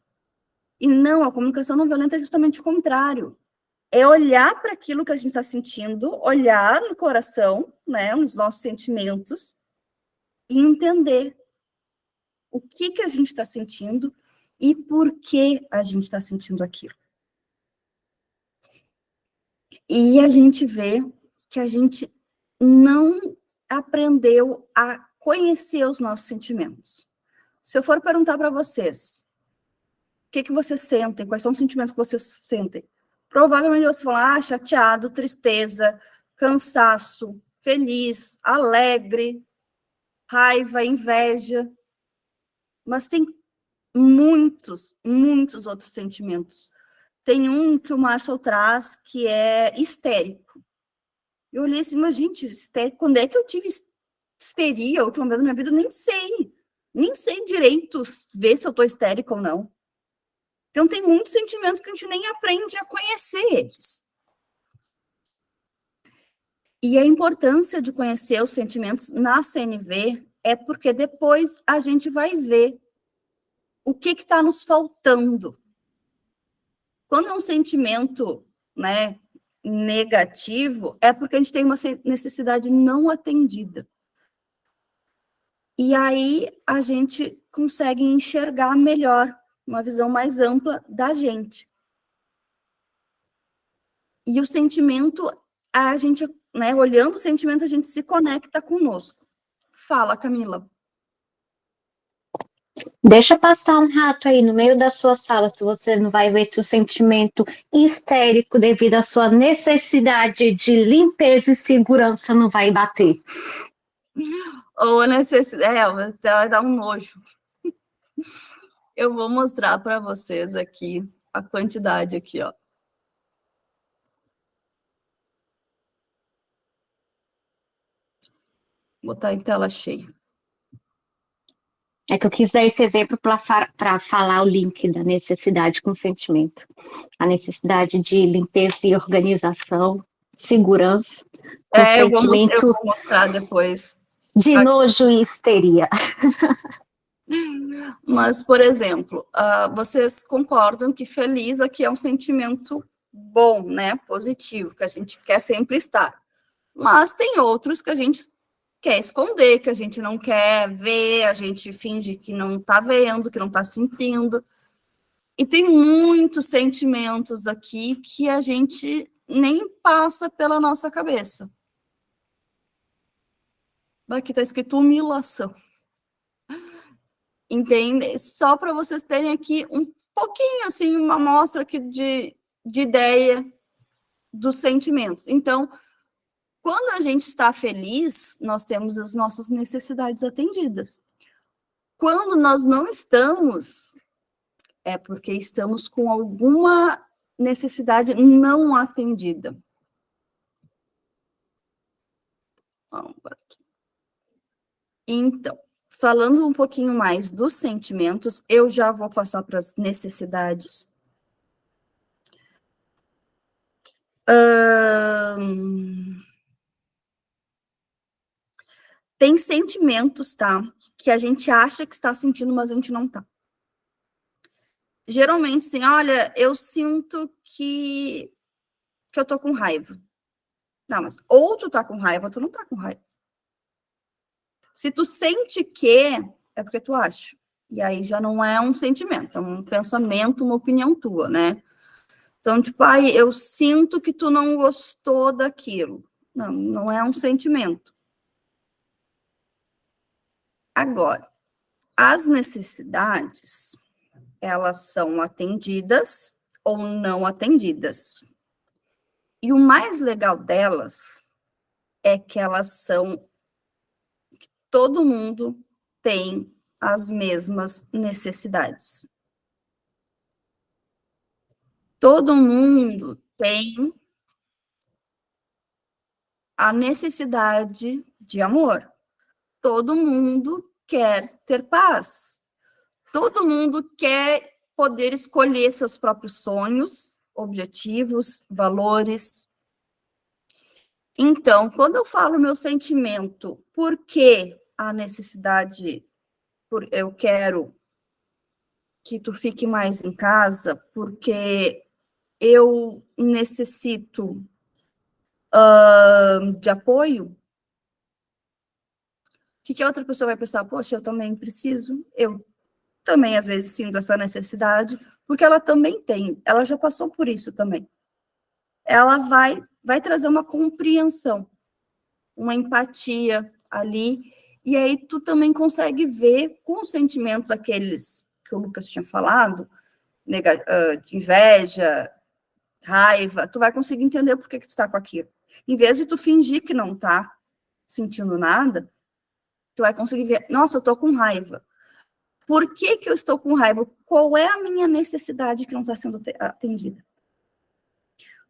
E não, a comunicação não violenta é justamente o contrário. É olhar para aquilo que a gente está sentindo, olhar no coração, né, nos nossos sentimentos, e entender o que a gente está sentindo e por que a gente está sentindo aquilo. E a gente vê que a gente não aprendeu a conhecer os nossos sentimentos. Se eu for perguntar para vocês, que vocês sentem? Quais são os sentimentos que vocês sentem? Provavelmente você fala, chateado, tristeza, cansaço, feliz, alegre, raiva, inveja. Mas tem muitos, muitos outros sentimentos. Tem um que o Marshall traz que é histérico. Eu olhei assim, mas gente, histérico, quando é que eu tive histeria a última vez na minha vida? Eu nem sei. Nem sei direito ver se eu estou histérica ou não. Então, tem muitos sentimentos que a gente nem aprende a conhecer eles. E a importância de conhecer os sentimentos na CNV é porque depois a gente vai ver o que está nos faltando. Quando é um sentimento, né, negativo, é porque a gente tem uma necessidade não atendida. E aí a gente consegue enxergar melhor, uma visão mais ampla da gente. E o sentimento, a gente, né, olhando o sentimento, a gente se conecta conosco. Fala, Camila. Deixa passar um rato aí no meio da sua sala, se você não vai ver seu sentimento histérico devido à sua necessidade de limpeza e segurança não vai bater. Ou a necessidade, vai dar um nojo. Eu vou mostrar para vocês aqui a quantidade aqui, ó. Vou botar em tela cheia. É que eu quis dar esse exemplo para falar o link da necessidade com o sentimento. A necessidade de limpeza e organização, segurança, com eu sentimento vou mostrar depois. de nojo e histeria. Mas, por exemplo, vocês concordam que feliz aqui é um sentimento bom, né? Positivo, que a gente quer sempre estar. Mas tem outros que a gente quer esconder, que a gente não quer ver, a gente finge que não está vendo, que não está sentindo. E tem muitos sentimentos aqui que a gente nem passa pela nossa cabeça. Aqui está escrito humilhação. Entende? Só para vocês terem aqui um pouquinho, assim, uma amostra aqui de ideia dos sentimentos. Então, quando a gente está feliz, nós temos as nossas necessidades atendidas. Quando nós não estamos, é porque estamos com alguma necessidade não atendida. Vamos por aqui. Então, falando um pouquinho mais dos sentimentos, eu já vou passar para as necessidades. Tem sentimentos, tá? Que a gente acha que está sentindo, mas a gente não tá. Geralmente, assim, olha, eu sinto que eu tô com raiva. Não, mas ou tu tá com raiva, ou tu não tá com raiva. Se tu sente que, é porque tu acha. E aí já não é um sentimento, é um pensamento, uma opinião tua, né? Então, tipo, eu sinto que tu não gostou daquilo. Não, não é um sentimento. Agora, as necessidades, elas são atendidas ou não atendidas. E o mais legal delas é que elas são... Todo mundo tem as mesmas necessidades. Todo mundo tem a necessidade de amor. Todo mundo quer ter paz. Todo mundo quer poder escolher seus próprios sonhos, objetivos, valores. Então, quando eu falo meu sentimento, por que a necessidade, eu quero que tu fique mais em casa, porque eu necessito de apoio, o que a outra pessoa vai pensar? Poxa, eu também preciso, eu também às vezes sinto essa necessidade, porque ela também tem, ela já passou por isso também. Ela vai trazer uma compreensão, uma empatia ali, e aí tu também consegue ver com os sentimentos aqueles que o Lucas tinha falado, de inveja, raiva, tu vai conseguir entender por que tu está com aquilo. Em vez de tu fingir que não tá sentindo nada, tu vai conseguir ver, nossa, eu tô com raiva. Por que que eu estou com raiva? Qual é a minha necessidade que não está sendo atendida?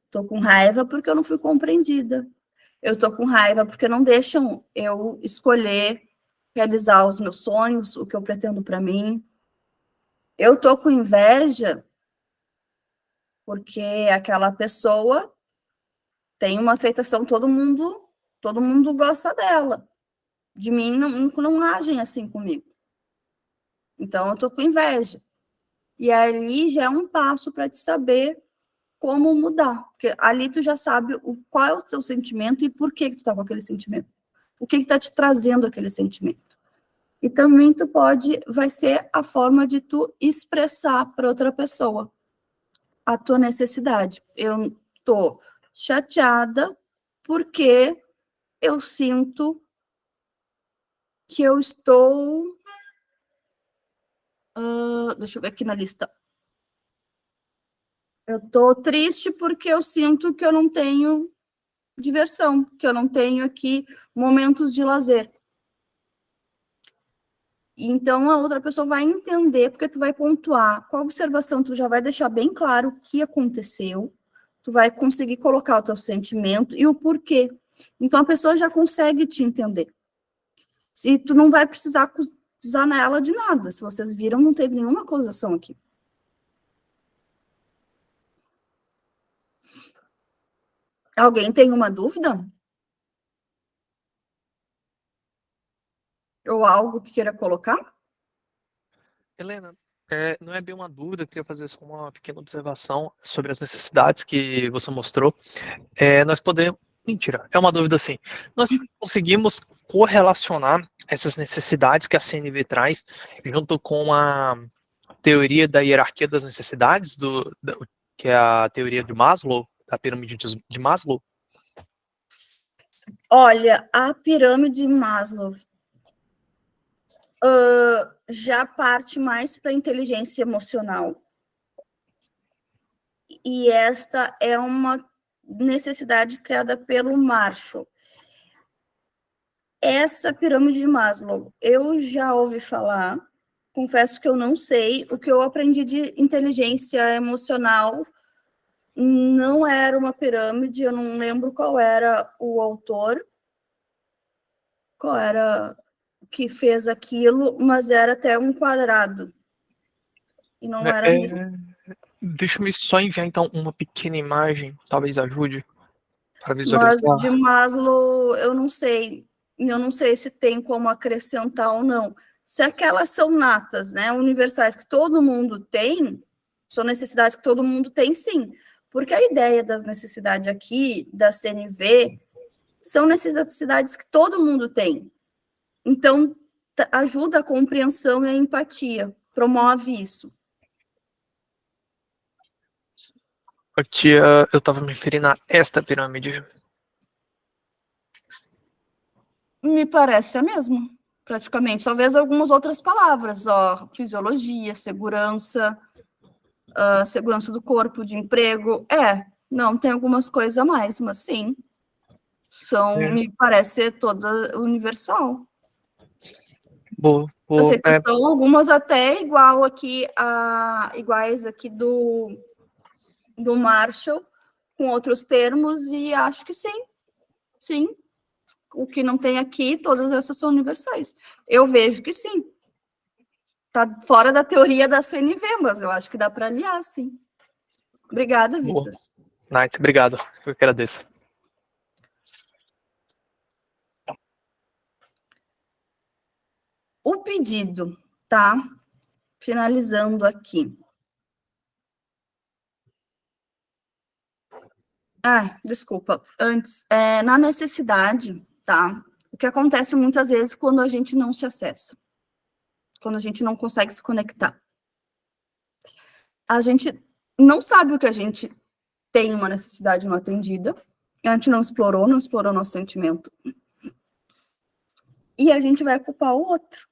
Estou com raiva porque eu não fui compreendida. Eu estou com raiva porque não deixam eu escolher realizar os meus sonhos, o que eu pretendo para mim. Eu estou com inveja porque aquela pessoa tem uma aceitação, todo mundo gosta dela. De mim, não agem assim comigo. Então, eu estou com inveja. E ali já é um passo para te saber como mudar. Porque ali tu já sabe qual é o teu sentimento e por que tu está com aquele sentimento. O que está te trazendo aquele sentimento. E também vai ser a forma de tu expressar para outra pessoa a tua necessidade. Eu estou chateada porque eu sinto que eu estou... deixa eu ver aqui na lista. Eu estou triste porque eu sinto que eu não tenho diversão, que eu não tenho aqui momentos de lazer. Então, a outra pessoa vai entender, porque tu vai pontuar qual observação, tu já vai deixar bem claro o que aconteceu, tu vai conseguir colocar o teu sentimento e o porquê. Então, a pessoa já consegue te entender. E tu não vai precisar acusar nela de nada. Se vocês viram, não teve nenhuma acusação aqui. Alguém tem uma dúvida? Ou algo que queira colocar? Helena, não é bem uma dúvida, eu queria fazer só uma pequena observação sobre as necessidades que você mostrou. Nós podemos... Mentira, é uma dúvida assim. Nós conseguimos correlacionar essas necessidades que a CNV traz junto com a teoria da hierarquia das necessidades, que é a teoria de Maslow, da pirâmide de Maslow? Olha, a pirâmide de Maslow já parte mais para a inteligência emocional. E esta é uma necessidade criada pelo Marshall. Essa pirâmide de Maslow, eu já ouvi falar, confesso que eu não sei, o que eu aprendi de inteligência emocional não era uma pirâmide, eu não lembro qual era o autor, qual era que fez aquilo, mas era até um quadrado. E não era Deixa-me só enviar então uma pequena imagem, talvez ajude para Mas visualizar. de Maslow, eu não sei se tem como acrescentar ou não. Se aquelas são natas, né, universais, que todo mundo tem, são necessidades que todo mundo tem, sim. Porque a ideia das necessidades aqui, da CNV, são necessidades que todo mundo tem. Então, ajuda a compreensão e a empatia, promove isso. Tia, eu estava me referindo a esta pirâmide. Me parece a mesma, praticamente. Talvez algumas outras palavras, fisiologia, segurança, segurança do corpo, de emprego. Não, tem algumas coisas a mais, mas sim. Me parece ser toda universal. Boa. Aceitação, algumas até iguais aqui do Marshall, com outros termos, e acho que sim. Sim. O que não tem aqui, todas essas são universais. Eu vejo que sim. Está fora da teoria da CNV, mas eu acho que dá para aliar, sim. Obrigada, Vitor. Nice, obrigado. Eu que agradeço. O pedido, tá? Finalizando aqui. Desculpa. Antes, na necessidade, tá? O que acontece muitas vezes quando a gente não se acessa, quando a gente não consegue se conectar. A gente não sabe o que a gente tem uma necessidade não atendida, a gente não explorou nosso sentimento. E a gente vai culpar o outro.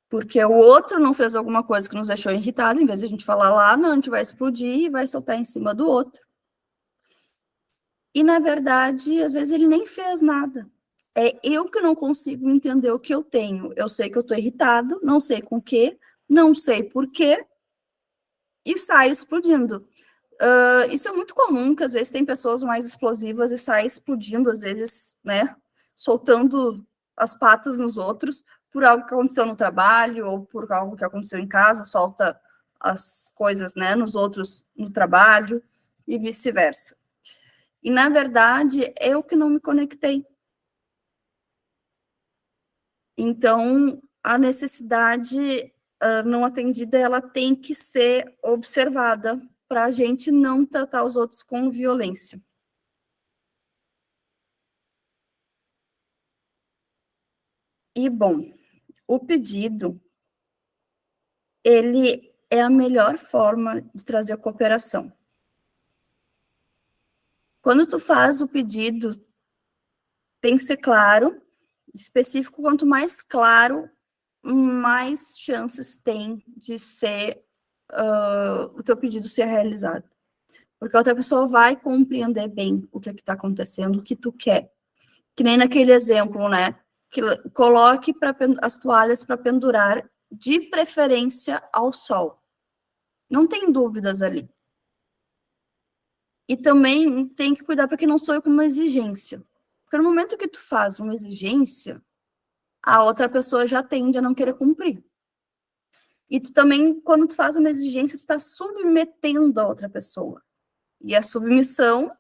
Porque o outro não fez alguma coisa que nos deixou irritado, em vez de a gente falar lá, não, a gente vai explodir e vai soltar em cima do outro. E, na verdade, às vezes ele nem fez nada. É eu que não consigo entender o que eu tenho. Eu sei que eu estou irritado, não sei com o quê, não sei por quê, e sai explodindo. Isso é muito comum, que às vezes tem pessoas mais explosivas e saem explodindo, às vezes, né, soltando as patas nos outros, por algo que aconteceu no trabalho, ou por algo que aconteceu em casa, solta as coisas, né, nos outros no trabalho, e vice-versa. E, na verdade, eu que não me conectei. Então, a necessidade não atendida, ela tem que ser observada para a gente não tratar os outros com violência. E, bom, o pedido, ele é a melhor forma de trazer a cooperação. Quando tu faz o pedido, tem que ser claro, específico. Quanto mais claro, mais chances tem de ser o teu pedido ser realizado. Porque a outra pessoa vai compreender bem o que está acontecendo, o que tu quer. Que nem naquele exemplo, né? Que coloque as toalhas para pendurar, de preferência ao sol. Não tem dúvidas ali. E também tem que cuidar para que não soe como uma exigência. Porque no momento que tu faz uma exigência, a outra pessoa já tende a não querer cumprir. E tu também, quando tu faz uma exigência, tu está submetendo a outra pessoa. E a submissão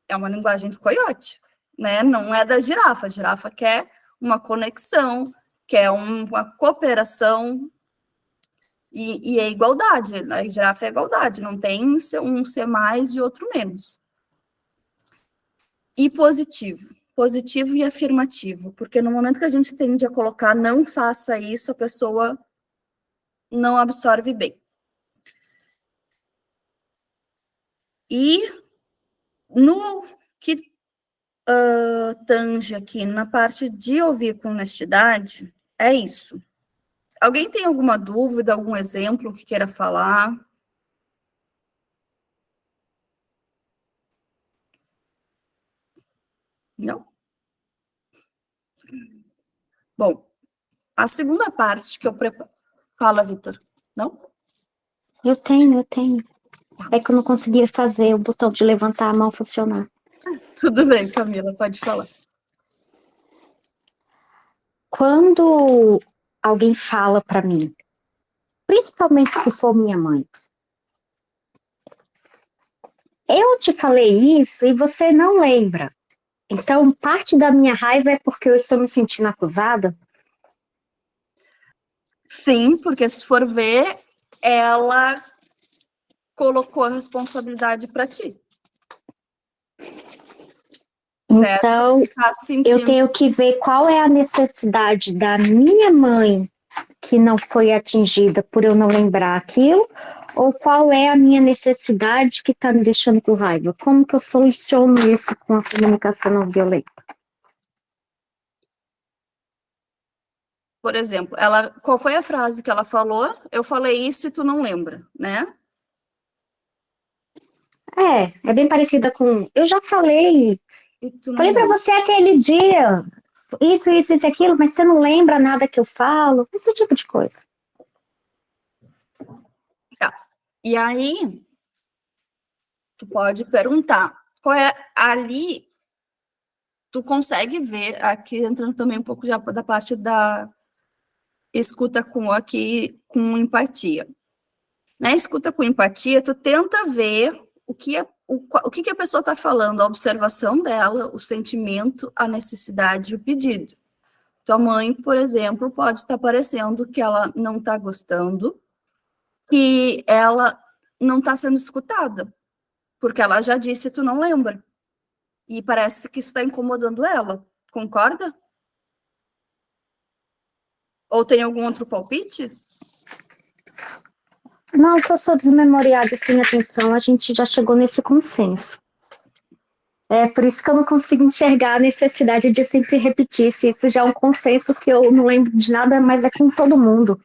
é uma linguagem do coiote, né? Não é da girafa. A girafa quer uma conexão, quer uma cooperação, e é igualdade. A girafa é igualdade, não tem um ser mais e outro menos. E positivo. Positivo e afirmativo, porque no momento que a gente tende a colocar não faça isso, a pessoa não absorve bem. E no que tange aqui na parte de ouvir com honestidade, é isso. Alguém tem alguma dúvida, algum exemplo que queira falar? Não? Bom, a segunda parte que eu preparo... Fala, Vitor. Não? Eu tenho. É que eu não conseguia fazer o botão de levantar a mão funcionar. Tudo bem, Camila, pode falar. Quando alguém fala para mim, principalmente se for minha mãe, eu te falei isso e você não lembra. Então, parte da minha raiva é porque eu estou me sentindo acusada? Sim, porque se for ver, ela colocou a responsabilidade para ti. Certo? Então, Tá eu tenho que ver qual é a necessidade da minha mãe que não foi atingida por eu não lembrar aquilo, ou qual é a minha necessidade que está me deixando com raiva? Como que eu soluciono isso com a comunicação não violenta? Por exemplo, qual foi a frase que ela falou? Eu falei isso e tu não lembra, né? É bem parecida com, eu já falei para você aquele dia, isso, aquilo, mas você não lembra nada que eu falo, esse tipo de coisa. Tá. E aí, tu pode perguntar, qual é ali, tu consegue ver, aqui entrando também um pouco já da parte da escuta com empatia. Na escuta com empatia, tu tenta ver o que a pessoa está falando, a observação dela, o sentimento, a necessidade e o pedido. Tua mãe, por exemplo, pode estar parecendo que ela não está gostando, que ela não está sendo escutada, porque ela já disse e tu não lembra. E parece que isso está incomodando ela. Concorda? Ou tem algum outro palpite? Não, que eu sou desmemoriada sem atenção, a gente já chegou nesse consenso. É por isso que eu não consigo enxergar a necessidade de sempre repetir. Se isso já é um consenso que eu não lembro de nada, mas é com todo mundo.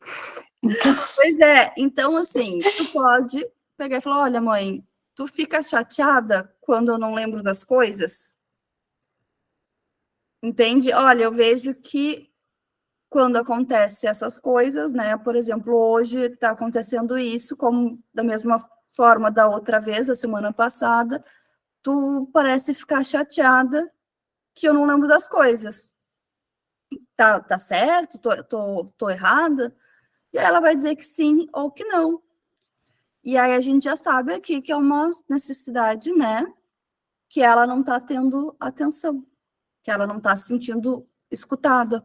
Pois é, então assim, tu pode pegar e falar, olha, mãe, tu fica chateada quando eu não lembro das coisas? Entende? Olha, eu vejo que quando acontece essas coisas, né? Por exemplo, hoje está acontecendo isso, como da mesma forma da outra vez, a semana passada, tu parece ficar chateada que eu não lembro das coisas. Tá certo? Tô errada? E aí ela vai dizer que sim ou que não. E aí a gente já sabe aqui que é uma necessidade, né? Que ela não está tendo atenção, que ela não está se sentindo escutada.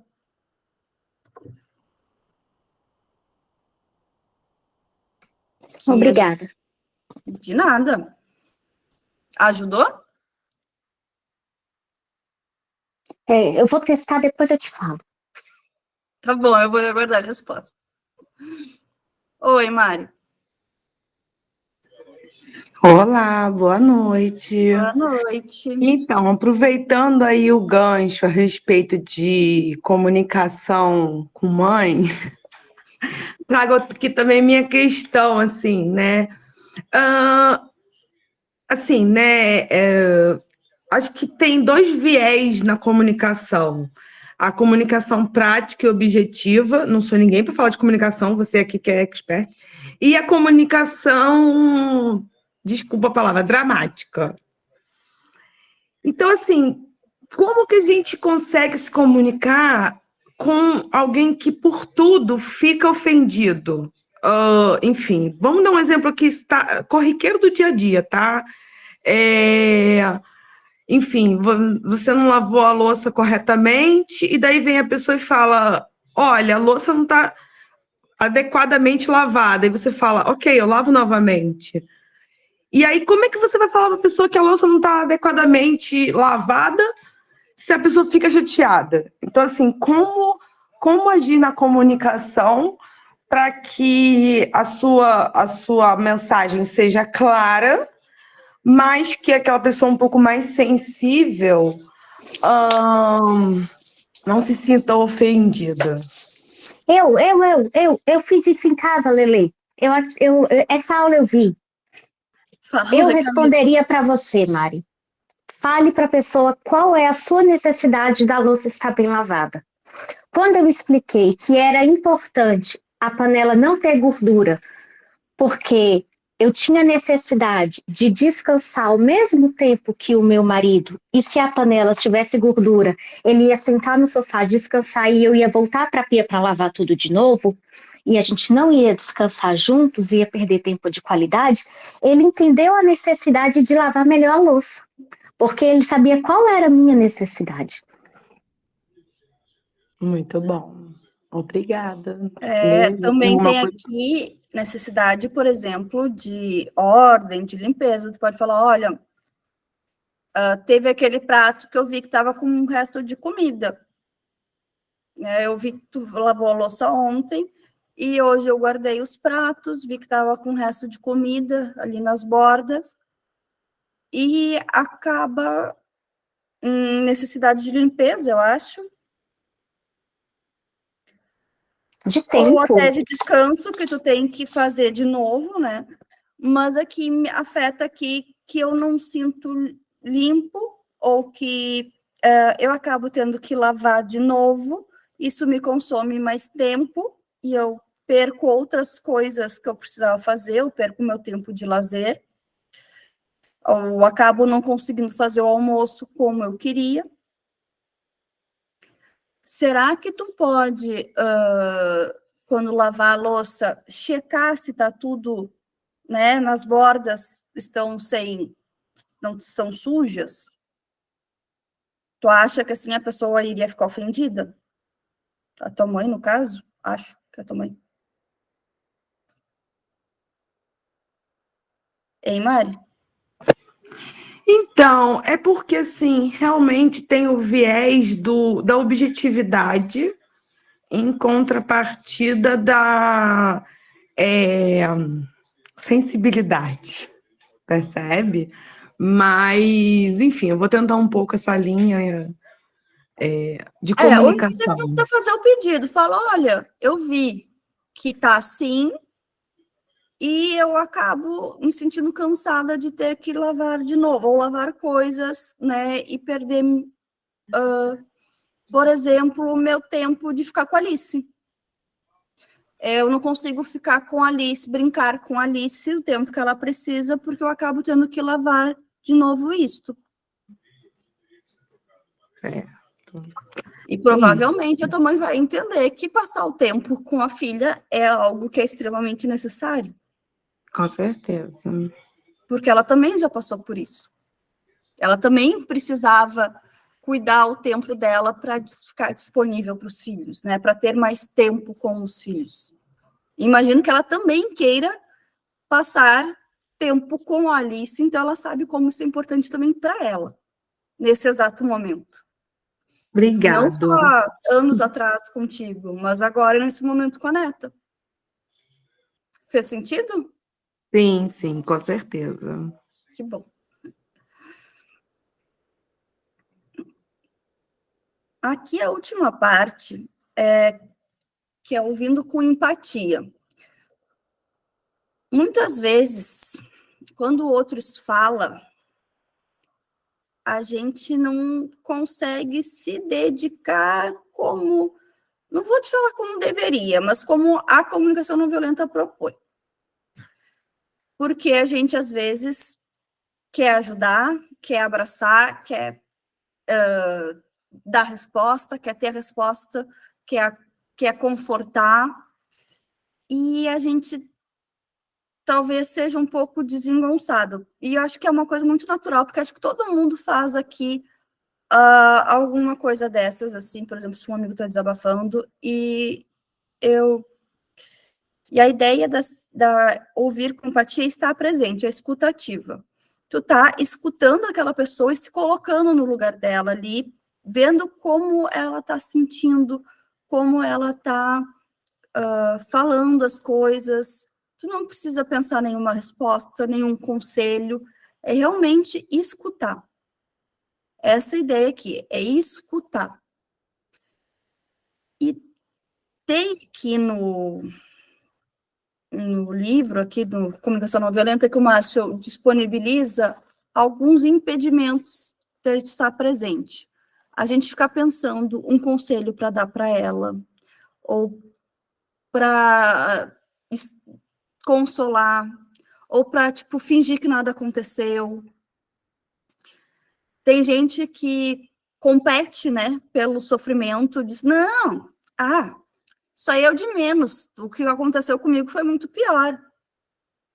Obrigada. De nada. Ajudou? Eu vou testar, depois eu te falo. Tá bom, eu vou aguardar a resposta. Oi, Mari. Olá, boa noite. Boa noite. Então, aproveitando aí o gancho a respeito de comunicação com mãe, trago aqui também minha questão, assim, né? Assim, né? Acho que tem dois viés na comunicação. A comunicação prática e objetiva, não sou ninguém para falar de comunicação, você aqui que é expert, e a comunicação, desculpa a palavra, dramática. Então, assim, como que a gente consegue se comunicar com alguém que, por tudo, fica ofendido? Enfim, vamos dar um exemplo aqui, corriqueiro do dia a dia, tá? Enfim, você não lavou a louça corretamente, e daí vem a pessoa e fala: olha, a louça não está adequadamente lavada. E você fala: ok, eu lavo novamente. E aí, como é que você vai falar para a pessoa que a louça não está adequadamente lavada se a pessoa fica chateada? Então, assim, como agir na comunicação para que a sua mensagem seja clara, mas que aquela pessoa um pouco mais sensível não se sinta ofendida? Eu fiz isso em casa, Lele. Essa aula eu vi. Eu responderia para você, Mari. Fale para a pessoa qual é a sua necessidade da louça estar bem lavada. Quando eu expliquei que era importante a panela não ter gordura, porque eu tinha necessidade de descansar ao mesmo tempo que o meu marido, e se a panela tivesse gordura, ele ia sentar no sofá, descansar, e eu ia voltar para a pia para lavar tudo de novo, e a gente não ia descansar juntos, ia perder tempo de qualidade, ele entendeu a necessidade de lavar melhor a louça, porque ele sabia qual era a minha necessidade. Muito bom. Obrigada. Também tem aqui necessidade, por exemplo, de ordem, de limpeza. Tu pode falar, olha, teve aquele prato que eu vi que estava com um resto de comida. Eu vi que tu lavou a louça ontem e hoje eu guardei os pratos, vi que estava com resto de comida ali nas bordas e acaba necessidade de limpeza, eu acho. De tempo. Ou até de descanso, que tu tem que fazer de novo, né? Mas aqui me afeta aqui que eu não sinto limpo ou que eu acabo tendo que lavar de novo. Isso me consome mais tempo e eu perco outras coisas que eu precisava fazer, eu perco meu tempo de lazer. Ou acabo não conseguindo fazer o almoço como eu queria. Será que tu pode, quando lavar a louça, checar se está tudo, né, nas bordas não são sujas? Tu acha que assim a pessoa iria ficar ofendida? A tua mãe, no caso? Acho que é a tua mãe. Hein, Mari? Então, é porque, assim, realmente tem o viés da objetividade em contrapartida da sensibilidade, percebe? Mas, enfim, eu vou tentar um pouco essa linha de Ou então comunicação. você não precisa fazer o pedido. Fala, olha, eu vi que tá assim e eu acabo me sentindo cansada de ter que lavar de novo, ou lavar coisas, né, e perder, por exemplo, o meu tempo de ficar com a Alice. Eu não consigo ficar com a Alice, brincar com a Alice o tempo que ela precisa, porque eu acabo tendo que lavar de novo isto. E provavelmente a tua mãe vai entender que passar o tempo com a filha é algo que é extremamente necessário. Com certeza. Porque ela também já passou por isso. Ela também precisava cuidar o tempo dela para ficar disponível para os filhos, né? Para ter mais tempo com os filhos. Imagino que ela também queira passar tempo com a Alice, então ela sabe como isso é importante também para ela, nesse exato momento. Obrigado. Não só anos atrás contigo, mas agora nesse momento com a neta. Fez sentido? Sim, sim, com certeza. Que bom. Aqui a última parte que é ouvindo com empatia. Muitas vezes, quando o outro fala, a gente não consegue se dedicar como, não vou te falar como deveria, mas como a comunicação não violenta propõe. Porque a gente, às vezes, quer ajudar, quer abraçar, quer dar resposta, quer ter a resposta, quer confortar, e a gente talvez seja um pouco desengonçado. E eu acho que é uma coisa muito natural, porque acho que todo mundo faz aqui alguma coisa dessas, assim, por exemplo, se um amigo está desabafando, e a ideia da ouvir com empatia está presente, a escuta ativa. Tu tá escutando aquela pessoa e se colocando no lugar dela ali, vendo como ela está sentindo, como ela está falando as coisas. Tu não precisa pensar nenhuma resposta, nenhum conselho, é realmente escutar. Essa ideia aqui, é escutar. E tem aqui no livro, aqui no Comunicação Não Violenta, que o Márcio disponibiliza alguns impedimentos de estar presente. A gente ficar pensando um conselho para dar para ela, ou para consolar, ou para, tipo, fingir que nada aconteceu. Tem gente que compete, né, pelo sofrimento, diz, não, isso aí é o de menos, o que aconteceu comigo foi muito pior.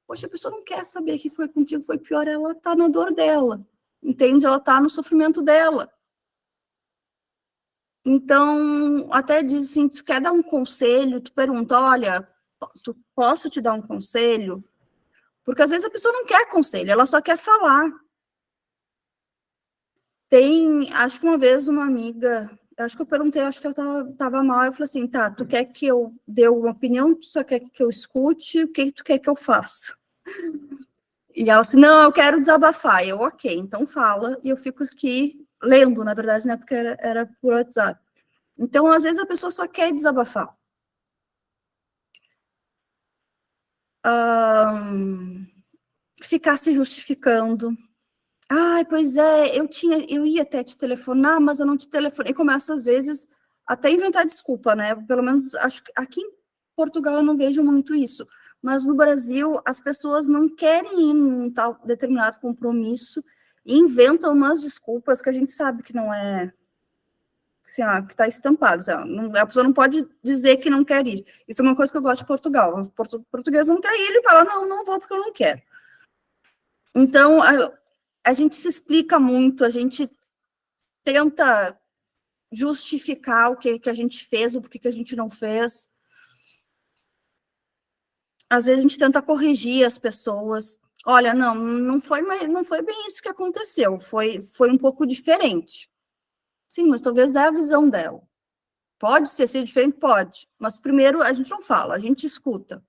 Poxa, a pessoa não quer saber que foi contigo, foi pior, ela tá na dor dela, entende? Ela tá no sofrimento dela. Então, até diz assim, tu quer dar um conselho, tu pergunta, olha, posso te dar um conselho? Porque às vezes a pessoa não quer conselho, ela só quer falar. Acho que uma vez uma amiga, acho que eu perguntei, acho que ela estava mal, eu falei assim, tá, tu quer que eu dê uma opinião, tu só quer que eu escute, o que tu quer que eu faça? E ela assim, não, eu quero desabafar. Eu, ok, então fala, e eu fico aqui lendo, na verdade, né, porque era por WhatsApp. Então, às vezes, a pessoa só quer desabafar. Ficar se justificando. Pois é, eu ia até te telefonar, mas eu não te telefonei. Começa, às vezes, até a inventar desculpa, né? Pelo menos, acho que aqui em Portugal eu não vejo muito isso. Mas no Brasil, as pessoas não querem ir num tal determinado compromisso e inventam umas desculpas que a gente sabe que não é, assim, que está estampado. Assim, a pessoa não pode dizer que não quer ir. Isso é uma coisa que eu gosto de Portugal. O português não quer ir, ele fala, não vou porque eu não quero. Então, a gente se explica muito, a gente tenta justificar o que a gente fez, o porquê que a gente não fez. Às vezes a gente tenta corrigir as pessoas. Olha, não foi bem isso que aconteceu, foi um pouco diferente. Sim, mas talvez dê a visão dela. Pode ser diferente? Pode. Mas primeiro a gente não fala, a gente escuta.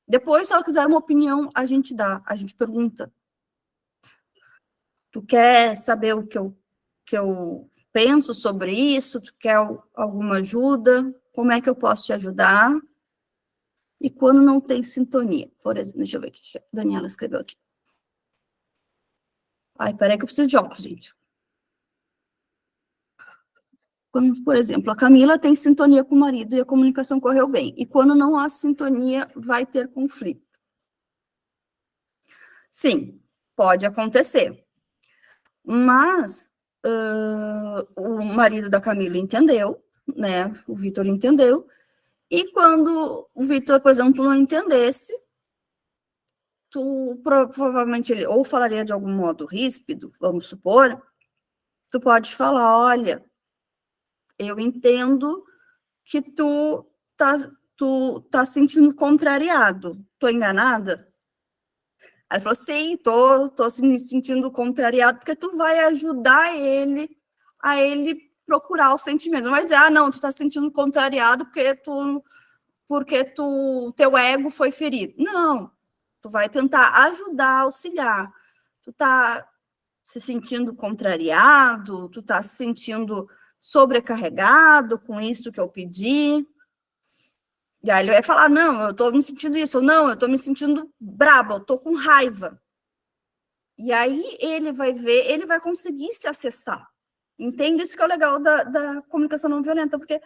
Depois, se ela quiser uma opinião, a gente dá, a gente pergunta. Tu quer saber o que eu penso sobre isso? Tu quer alguma ajuda? Como é que eu posso te ajudar? E quando não tem sintonia, por exemplo, deixa eu ver o que a Daniela escreveu aqui. Ai, peraí que eu preciso de óculos, gente. Quando, por exemplo, a Camila tem sintonia com o marido e a comunicação correu bem. E quando não há sintonia, vai ter conflito. Sim, pode acontecer. Mas o marido da Camila entendeu, né? O Vitor entendeu. E quando o Vitor, por exemplo, não entendesse, tu provavelmente ele ou falaria de algum modo ríspido, vamos supor, tu pode falar, olha, eu entendo que tu tá sentindo contrariado. Tô enganada? Aí ele falou, sim, tô me sentindo contrariado, porque tu vai ajudar ele a ele procurar o sentimento. Não vai dizer, ah, não, tu tá se sentindo contrariado porque teu ego foi ferido. Não, tu vai tentar ajudar, auxiliar. Tu tá se sentindo contrariado, tu tá se sentindo sobrecarregado com isso que eu pedi. E aí ele vai falar, não, eu tô me sentindo isso, ou não, eu tô me sentindo braba, eu tô com raiva. E aí ele vai ver, ele vai conseguir se acessar. Entende? Isso que é o legal da comunicação não violenta, porque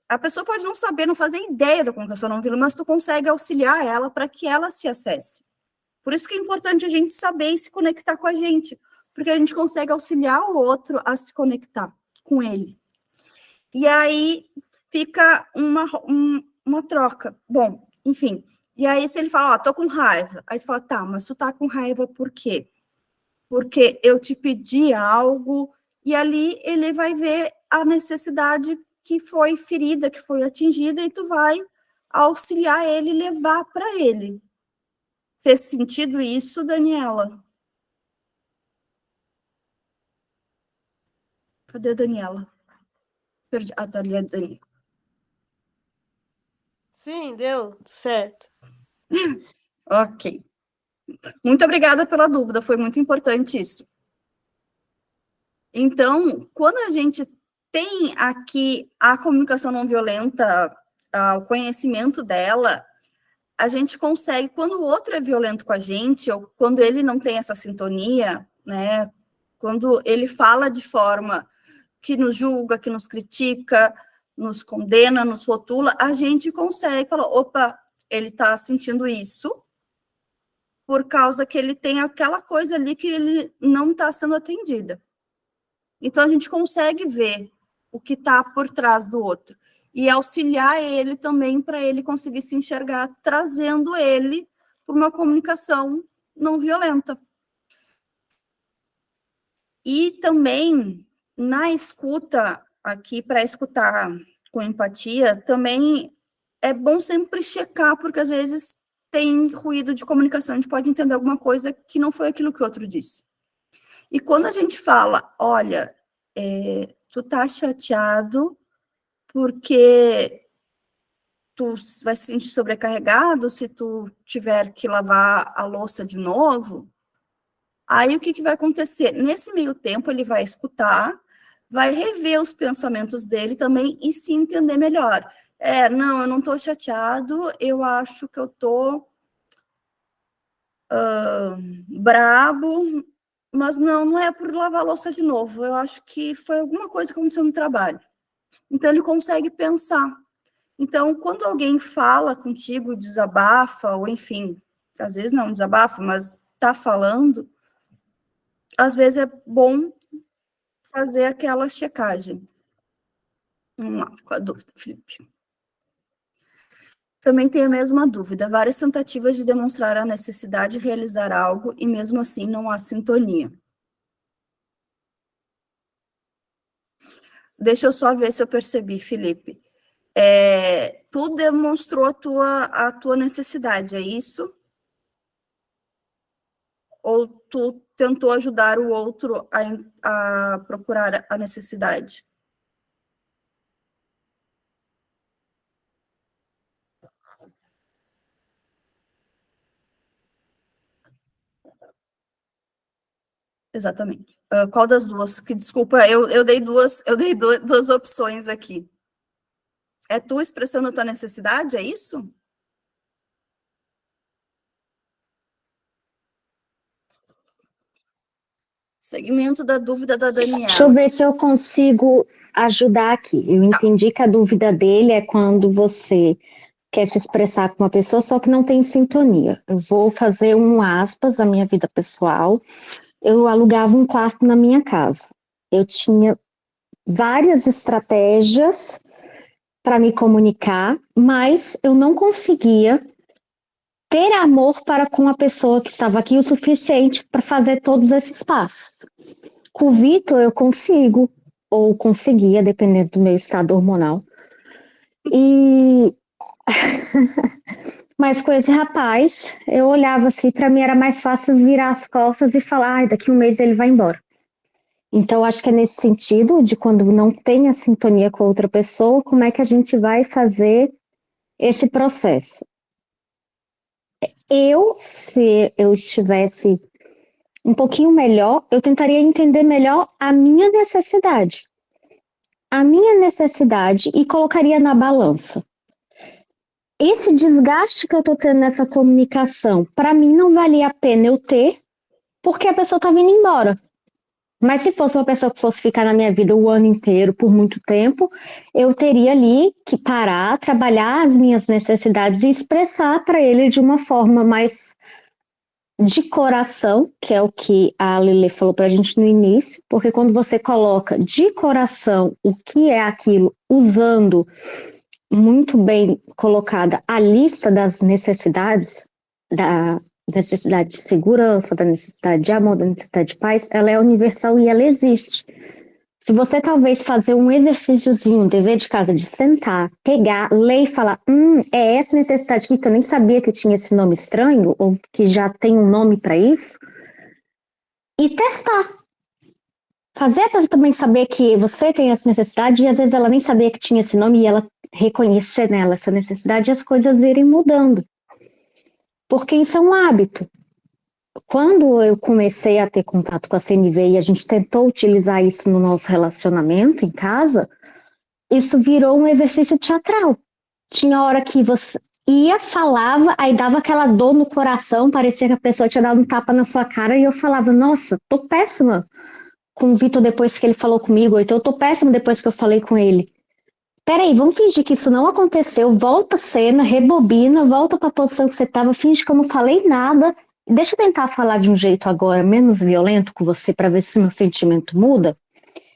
a pessoa pode não saber, não fazer ideia da comunicação não violenta, mas tu consegue auxiliar ela para que ela se acesse. Por isso que é importante a gente saber e se conectar com a gente, porque a gente consegue auxiliar o outro a se conectar com ele. E aí fica uma troca. Bom, enfim. E aí, se ele fala, ó, tô com raiva. Aí tu fala, tá, mas tu tá com raiva por quê? Porque eu te pedi algo, e ali ele vai ver a necessidade que foi ferida, que foi atingida, e tu vai auxiliar ele, levar para ele. Fez sentido isso, Daniela? Cadê a Daniela? Perdi. Ah, tá ali a Daniela. Sim, deu certo. Ok. Muito obrigada pela dúvida, foi muito importante isso. Então, quando a gente tem aqui a comunicação não violenta, o conhecimento dela, a gente consegue, quando o outro é violento com a gente, ou quando ele não tem essa sintonia, né, quando ele fala de forma que nos julga, que nos critica, nos condena, nos rotula, a gente consegue falar, opa, ele está sentindo isso, por causa que ele tem aquela coisa ali que ele não está sendo atendida. Então, a gente consegue ver o que está por trás do outro e auxiliar ele também para ele conseguir se enxergar, trazendo ele para uma comunicação não violenta. E também, na escuta, aqui, para escutar com empatia, também é bom sempre checar, porque às vezes tem ruído de comunicação, a gente pode entender alguma coisa que não foi aquilo que o outro disse. E quando a gente fala, olha, tu tá chateado porque tu vai se sentir sobrecarregado se tu tiver que lavar a louça de novo, aí o que vai acontecer? Nesse meio tempo, ele vai escutar, vai rever os pensamentos dele também e se entender melhor. Não, eu não tô chateado, eu acho que eu tô brabo, mas não é por lavar a louça de novo, eu acho que foi alguma coisa que aconteceu no trabalho. Então, ele consegue pensar. Então, quando alguém fala contigo, desabafa, ou enfim, às vezes não desabafa, mas está falando, às vezes é bom fazer aquela checagem. Vamos lá, com a dúvida, Felipe. Também tenho a mesma dúvida. Várias tentativas de demonstrar a necessidade de realizar algo e mesmo assim não há sintonia. Deixa eu só ver se eu percebi, Felipe. Tu demonstrou a tua necessidade, é isso? Ou tu tentou ajudar o outro a procurar a necessidade? Exatamente. Qual das duas? Que desculpa, eu dei duas opções aqui. É tu expressando a tua necessidade, é isso? Segmento da dúvida da Daniela. Deixa eu ver se eu consigo ajudar aqui. Eu entendi que a dúvida dele é quando você quer se expressar com uma pessoa, só que não tem sintonia. Eu vou fazer um aspas a minha vida pessoal. Eu alugava um quarto na minha casa. Eu tinha várias estratégias para me comunicar, mas eu não conseguia ter amor para com a pessoa que estava aqui o suficiente para fazer todos esses passos. Com o Vitor eu consigo, ou conseguia, dependendo do meu estado hormonal. Mas com esse rapaz, eu olhava assim, para mim era mais fácil virar as costas e falar, ai, daqui um mês ele vai embora. Então, acho que é nesse sentido, de quando não tem a sintonia com a outra pessoa, como é que a gente vai fazer esse processo? Se eu estivesse um pouquinho melhor, eu tentaria entender melhor a minha necessidade. E colocaria na balança. Esse desgaste que eu tô tendo nessa comunicação, para mim não valia a pena eu ter, porque a pessoa tá vindo embora. Mas se fosse uma pessoa que fosse ficar na minha vida o ano inteiro, por muito tempo, eu teria ali que parar, trabalhar as minhas necessidades e expressar para ele de uma forma mais de coração, que é o que a Lele falou para a gente no início, porque quando você coloca de coração o que é aquilo, usando muito bem colocada a lista das necessidades, da necessidade de segurança, da necessidade de amor, da necessidade de paz, ela é universal e ela existe. Se você talvez fazer um exercíciozinho, um dever de casa de sentar, pegar, ler e falar, é essa necessidade aqui que eu nem sabia que tinha esse nome estranho, ou que já tem um nome para isso, e testar. Fazer a pessoa também saber que você tem essa necessidade e às vezes ela nem sabia que tinha esse nome e ela reconhecer nela essa necessidade e as coisas irem mudando. Porque isso é um hábito. Quando eu comecei a ter contato com a CNV e a gente tentou utilizar isso no nosso relacionamento em casa, isso virou um exercício teatral. Tinha hora que você ia, falava, aí dava aquela dor no coração, parecia que a pessoa tinha dado um tapa na sua cara e eu falava, nossa, tô péssima com o Vitor depois que ele falou comigo, ou então eu tô péssima depois que eu falei com ele. Peraí, vamos fingir que isso não aconteceu, volta a cena, rebobina, volta para a posição que você estava, finge que eu não falei nada, deixa eu tentar falar de um jeito agora menos violento com você para ver se o meu sentimento muda.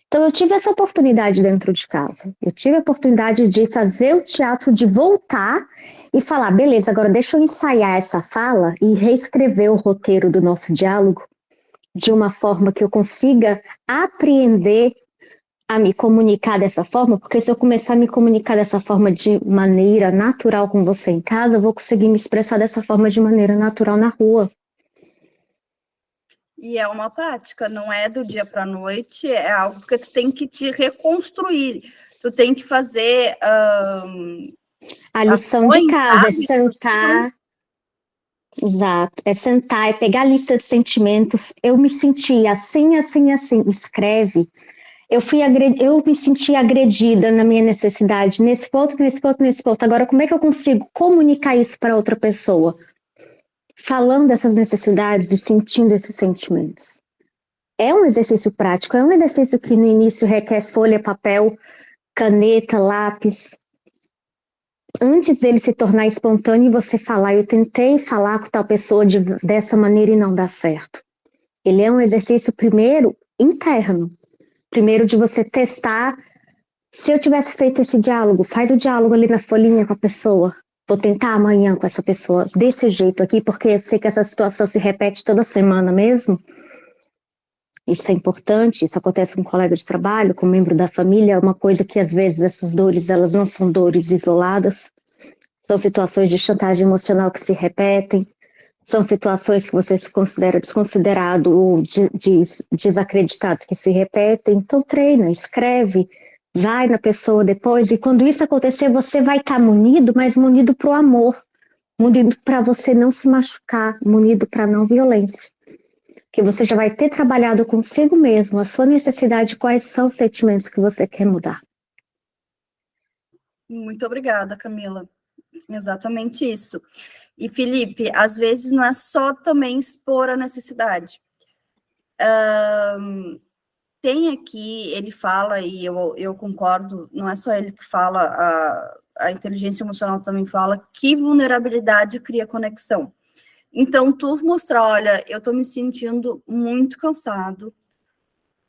Então eu tive essa oportunidade dentro de casa, eu tive a oportunidade de fazer o teatro, de voltar e falar, beleza, agora deixa eu ensaiar essa fala e reescrever o roteiro do nosso diálogo de uma forma que eu consiga apreender a me comunicar dessa forma, porque se eu começar a me comunicar dessa forma de maneira natural com você em casa, eu vou conseguir me expressar dessa forma de maneira natural na rua. E é uma prática, não é do dia para a noite, é algo que tu tem que te reconstruir, tu tem que fazer a lição de casa, é sentar. Exato, é sentar, é pegar a lista de sentimentos, eu me senti assim, escreve. Eu me senti agredida na minha necessidade, nesse ponto. Agora, como é que eu consigo comunicar isso para outra pessoa? Falando dessas necessidades e sentindo esses sentimentos. É um exercício prático, é um exercício que no início requer folha, papel, caneta, lápis. Antes dele se tornar espontâneo e você falar, eu tentei falar com tal pessoa dessa maneira e não dá certo. Ele é um exercício, primeiro, interno. Primeiro de você testar, se eu tivesse feito esse diálogo, faz o diálogo ali na folhinha com a pessoa, vou tentar amanhã com essa pessoa, desse jeito aqui, porque eu sei que essa situação se repete toda semana mesmo, isso é importante, isso acontece com um colega de trabalho, com um membro da família, é uma coisa que às vezes essas dores, elas não são dores isoladas, são situações de chantagem emocional que se repetem, são situações que você se considera desconsiderado ou desacreditado que se repetem. Então treina, escreve, vai na pessoa depois. E quando isso acontecer, você vai estar munido, mas munido para o amor. Munido para você não se machucar, munido para não violência. que você já vai ter trabalhado consigo mesmo, a sua necessidade, quais são os sentimentos que você quer mudar. Muito obrigada, Camila. Exatamente isso. E, Felipe, às vezes não é só também expor a necessidade. Tem aqui, ele fala, e eu concordo, não é só ele que fala, a inteligência emocional também fala, que vulnerabilidade cria conexão. Então, tu mostrar, olha, eu tô me sentindo muito cansado,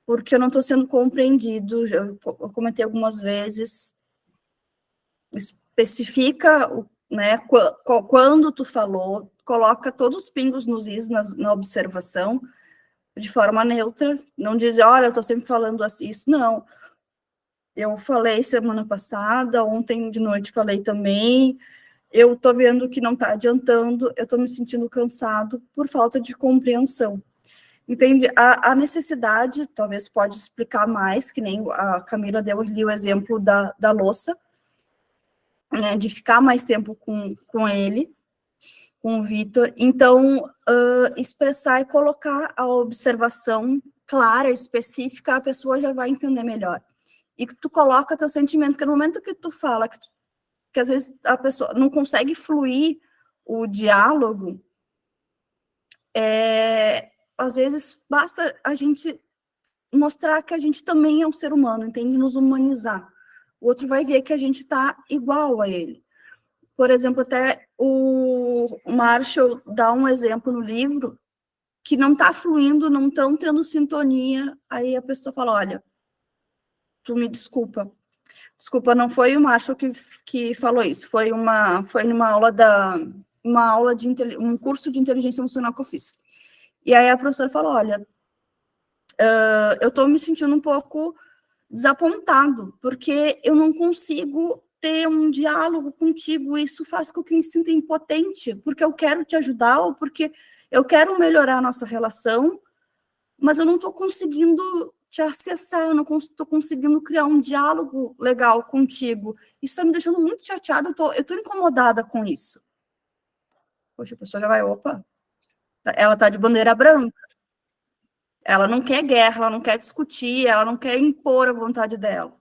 porque eu não tô sendo compreendido, eu comentei algumas vezes, especifica, né, quando tu falou, coloca todos os pingos nos is na observação, de forma neutra, não dizer, olha, eu tô sempre falando assim, isso, não. Eu falei semana passada, ontem de noite falei também, eu tô vendo que não tá adiantando, eu tô me sentindo cansado por falta de compreensão. Entende? A necessidade, talvez pode explicar mais, que nem a Camila deu ali o exemplo da louça, né, de ficar mais tempo com ele, com o Vitor. Então, expressar e colocar a observação clara, específica, a pessoa já vai entender melhor. E que tu coloca teu sentimento, porque no momento que tu fala, que às vezes a pessoa não consegue fluir o diálogo, às vezes basta a gente mostrar que a gente também é um ser humano, entende? Nos humanizar. O outro vai ver que a gente está igual a ele. Por exemplo, até o Marshall dá um exemplo no livro que não está fluindo, não estão tendo sintonia, aí a pessoa fala, olha, tu me desculpa. Desculpa, não foi o Marshall que falou isso, foi numa aula um curso de inteligência emocional que eu fiz. E aí a professora falou, olha, eu estou me sentindo um pouco desapontado, porque eu não consigo ter um diálogo contigo, isso faz com que eu me sinta impotente, porque eu quero te ajudar, ou porque eu quero melhorar a nossa relação, mas eu não estou conseguindo te acessar, eu não estou conseguindo criar um diálogo legal contigo. Isso está me deixando muito chateada, eu estou incomodada com isso. Poxa, a pessoa já vai, opa, ela está de bandeira branca. Ela não quer guerra, ela não quer discutir, ela não quer impor a vontade dela.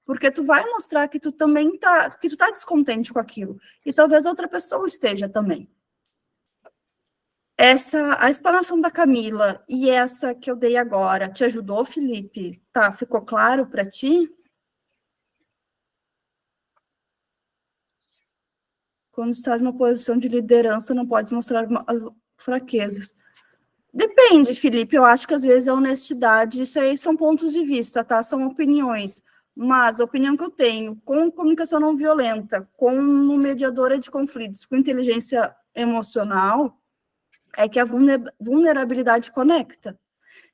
Porque tu vai mostrar que tu também tá descontente com aquilo. E talvez a outra pessoa esteja também. A explanação da Camila e essa que eu dei agora, te ajudou, Felipe? Tá, ficou claro para ti? Quando estás numa posição de liderança, não pode mostrar as fraquezas. Depende, Felipe, eu acho que às vezes a honestidade, isso aí são pontos de vista, tá? São opiniões. Mas a opinião que eu tenho, com comunicação não violenta, com mediadora de conflitos, com inteligência emocional, é que a vulnerabilidade conecta.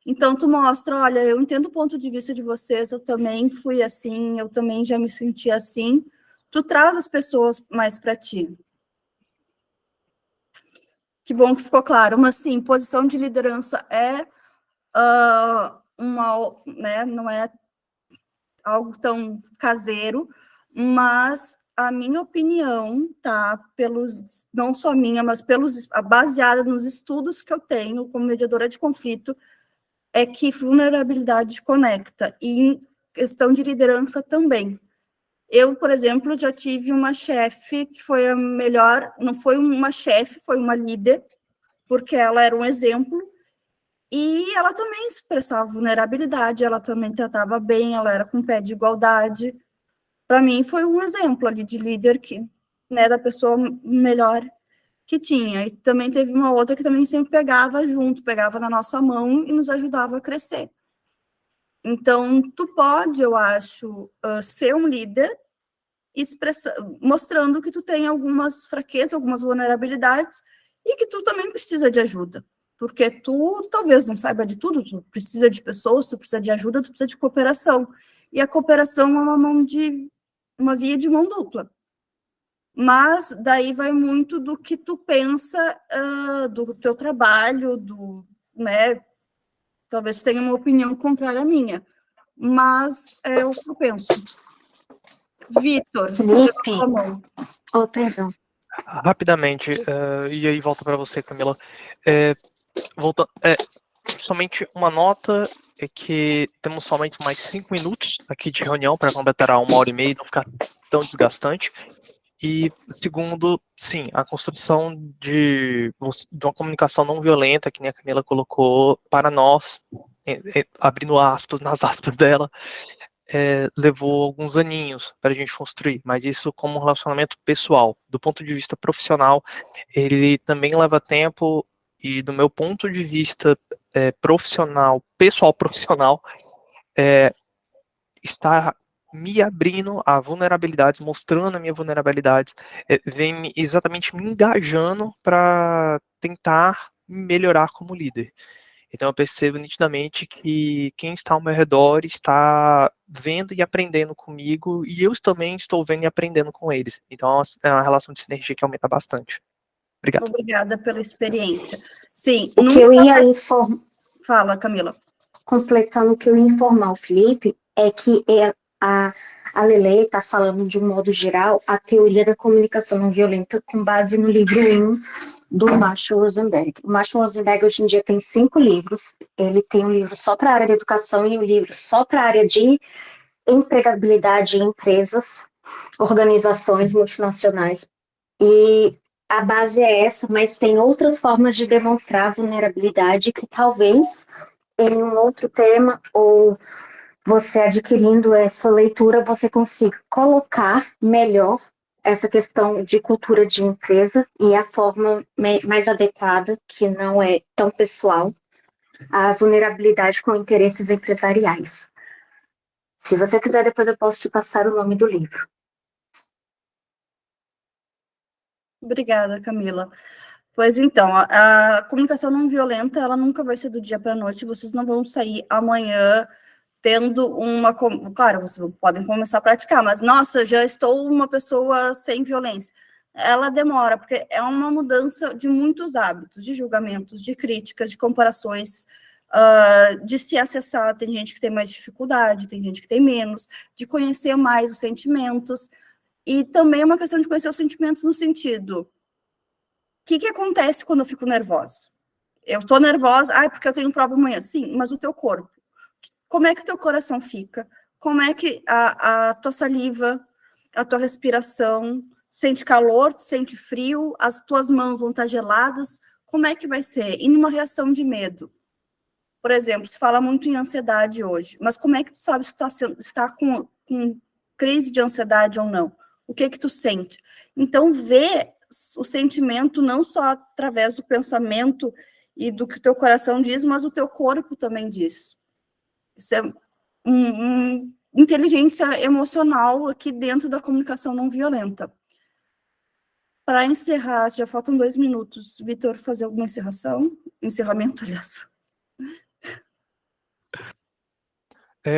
Então, tu mostra, olha, eu entendo o ponto de vista de vocês, eu também fui assim, eu também já me senti assim. Tu traz as pessoas mais para ti. Que bom que ficou claro. Mas, sim, posição de liderança é né, não é algo tão caseiro, mas a minha opinião, tá, não só minha, mas baseada nos estudos que eu tenho como mediadora de conflito, é que vulnerabilidade conecta, e em questão de liderança também. Eu, por exemplo, já tive uma chefe que foi a melhor, não foi uma chefe, foi uma líder, porque ela era um exemplo, e ela também expressava vulnerabilidade, ela também tratava bem, ela era com pé de igualdade. Para mim, foi um exemplo ali de líder, né, da pessoa melhor que tinha. E também teve uma outra que também sempre pegava junto, pegava na nossa mão e nos ajudava a crescer. Então, tu pode, eu acho, ser um líder, mostrando que tu tem algumas fraquezas, algumas vulnerabilidades, e que tu também precisa de ajuda. Porque tu talvez não saiba de tudo, tu precisa de pessoas, tu precisa de ajuda, tu precisa de cooperação. E a cooperação é uma via de mão dupla. Mas daí vai muito do que tu pensa, do teu trabalho, né? Talvez tu tenha uma opinião contrária à minha, mas é o que eu penso. Vitor. Felipe. Oh, perdão. Rapidamente, e aí volta para você, Camila. somente uma nota é que temos somente mais 5 minutos aqui de reunião para completar a 1h30 e não ficar tão desgastante. E segundo, sim, a construção de uma comunicação não violenta, que nem a Camila colocou, para nós, abrindo aspas nas aspas dela, levou alguns aninhos para a gente construir, mas isso como um relacionamento pessoal. Do ponto de vista profissional, ele também leva tempo, e do meu ponto de vista profissional, pessoal profissional, está me abrindo a vulnerabilidades, mostrando a minha vulnerabilidade, vem exatamente me engajando para tentar melhorar como líder. Então eu percebo nitidamente que quem está ao meu redor está vendo e aprendendo comigo, e eu também estou vendo e aprendendo com eles. Então é uma relação de sinergia que aumenta bastante. Obrigado. Obrigada pela experiência. Sim, O que eu ia informar, Fala, Camila. completando o que eu ia informar o Felipe, é que a Lele está falando de um modo geral a teoria da comunicação não violenta com base no livro 1 do Marshall Rosenberg. O Marshall Rosenberg hoje em dia tem 5 livros. Ele tem um livro só para a área da educação e um livro só para a área de empregabilidade em empresas, organizações multinacionais. E a base é essa, mas tem outras formas de demonstrar vulnerabilidade que talvez em um outro tema ou você adquirindo essa leitura, você consiga colocar melhor essa questão de cultura de empresa e a forma mais adequada, que não é tão pessoal, a vulnerabilidade com interesses empresariais. Se você quiser, depois eu posso te passar o nome do livro. Obrigada, Camila. Pois então, a comunicação não violenta, ela nunca vai ser do dia para a noite, vocês não vão sair amanhã tendo uma... Claro, vocês podem começar a praticar, mas, nossa, já estou uma pessoa sem violência. Ela demora, porque é uma mudança de muitos hábitos, de julgamentos, de críticas, de comparações, de se acessar. Tem gente que tem mais dificuldade, tem gente que tem menos, de conhecer mais os sentimentos, e também é uma questão de conhecer os sentimentos no sentido... O que acontece quando eu fico nervosa? Eu estou nervosa, porque eu tenho prova amanhã. Sim, mas o teu corpo. Como é que o teu coração fica? Como é que a tua saliva, a tua respiração, sente calor, sente frio, as tuas mãos vão estar geladas? Como é que vai ser? E numa reação de medo? Por exemplo, se fala muito em ansiedade hoje, mas como é que tu sabe se tu está com crise de ansiedade ou não? O que tu sente? Então, vê o sentimento não só através do pensamento e do que o teu coração diz, mas o teu corpo também diz. Isso é inteligência emocional aqui dentro da comunicação não violenta. Para encerrar, já faltam 2 minutos. Vitor, fazer alguma encerramento, aliás.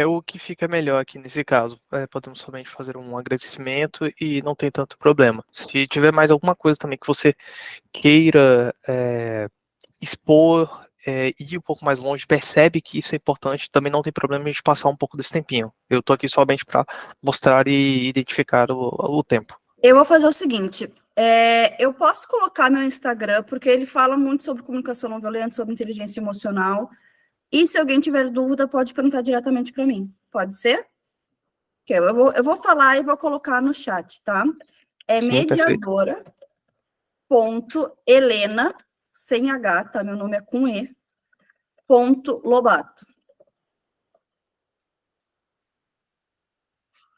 O que fica melhor aqui nesse caso, podemos somente fazer um agradecimento e não tem tanto problema. Se tiver mais alguma coisa também que você queira expor, ir um pouco mais longe, percebe que isso é importante, também não tem problema de passar um pouco desse tempinho. Eu estou aqui somente para mostrar e identificar o tempo. Eu vou fazer o seguinte, eu posso colocar meu Instagram, porque ele fala muito sobre comunicação não violenta, sobre inteligência emocional, e se alguém tiver dúvida, pode perguntar diretamente para mim. Pode ser? Eu vou falar e vou colocar no chat, tá? É mediadora.helena, sem H, tá? Meu nome é com E, .lobato.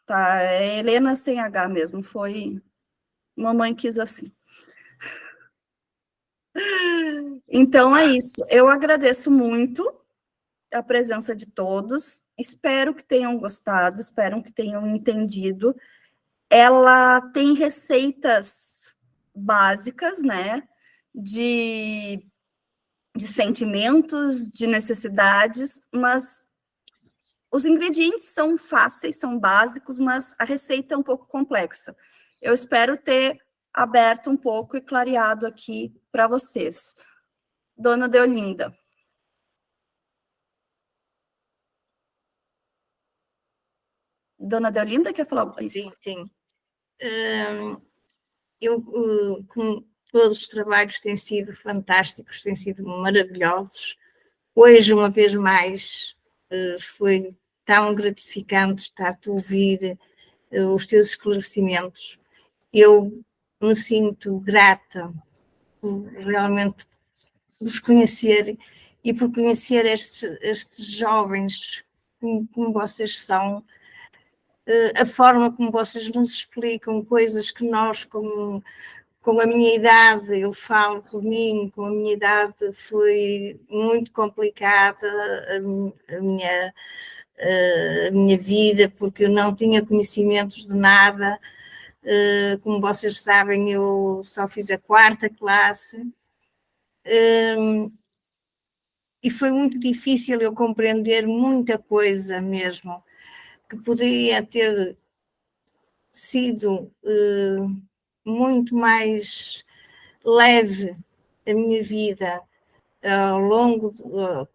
Tá? É Helena sem H mesmo, foi... Mamãe quis assim. Então, é isso. Eu agradeço muito a presença de todos. Espero que tenham gostado, espero que tenham entendido. Ela tem receitas básicas, né? De sentimentos, de necessidades, mas os ingredientes são fáceis, são básicos, mas a receita é um pouco complexa. Eu espero ter aberto um pouco e clareado aqui para vocês. Dona Deolinda. Dona Deolinda, quer falar isso? Sim, sim. Com todos os trabalhos têm sido fantásticos, têm sido maravilhosos. Hoje, uma vez mais, foi tão gratificante estar-te a ouvir os teus esclarecimentos. Eu me sinto grata por realmente vos conhecer e por conhecer estes jovens como vocês são, a forma como vocês nos explicam coisas que nós, com a minha idade, eu falo por mim, com a minha idade foi muito complicada a minha vida, porque eu não tinha conhecimentos de nada. Como vocês sabem, eu só fiz a 4ª classe. E foi muito difícil eu compreender muita coisa mesmo, que poderia ter sido muito mais leve a minha vida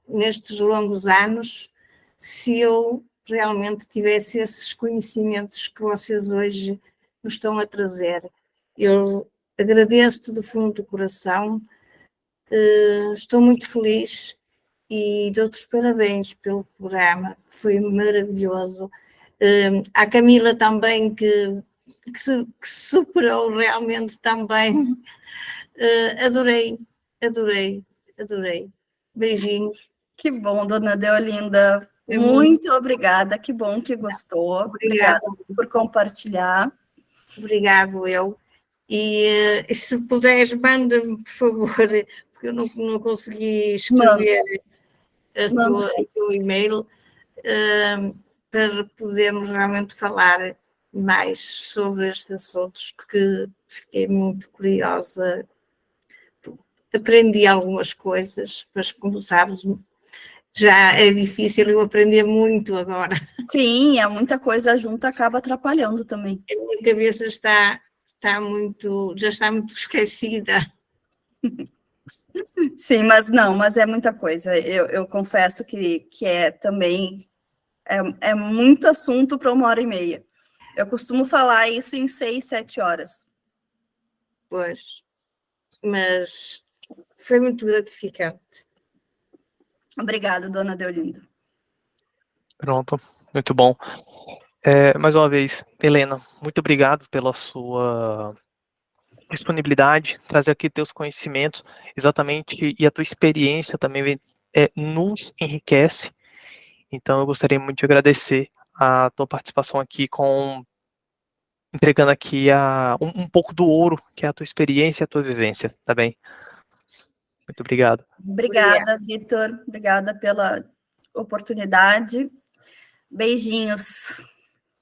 nestes longos anos, se eu realmente tivesse esses conhecimentos que vocês hoje nos estão a trazer. Eu agradeço-te do fundo do coração, estou muito feliz e dou-te os parabéns pelo programa, que foi maravilhoso. A Camila também, que superou realmente também. Adorei. Beijinhos. Que bom, dona Deolinda. Muito obrigada, que bom que gostou. Obrigada por compartilhar. Obrigado, eu. E se puderes, manda-me, por favor, porque eu não consegui escrever o teu e-mail, para podermos realmente falar mais sobre estes assuntos, porque fiquei muito curiosa. Aprendi algumas coisas, mas como sabes, já é difícil eu aprender muito agora. Sim, muita coisa junta, acaba atrapalhando também. A minha cabeça já está muito esquecida. Sim, mas é muita coisa. Eu confesso que é também é muito assunto para 1h30. Eu costumo falar isso em 6, 7 horas. Pois, mas foi muito gratificante. Obrigada, dona Deolinda. Pronto, muito bom. Mais uma vez, Helena, muito obrigado pela sua disponibilidade, trazer aqui teus conhecimentos, exatamente, e a tua experiência também nos enriquece. Então, eu gostaria muito de agradecer a tua participação aqui, entregando aqui um pouco do ouro, que é a tua experiência e a tua vivência, tá bem? Muito obrigado. Obrigada, Vitor. Obrigada pela oportunidade. Beijinhos.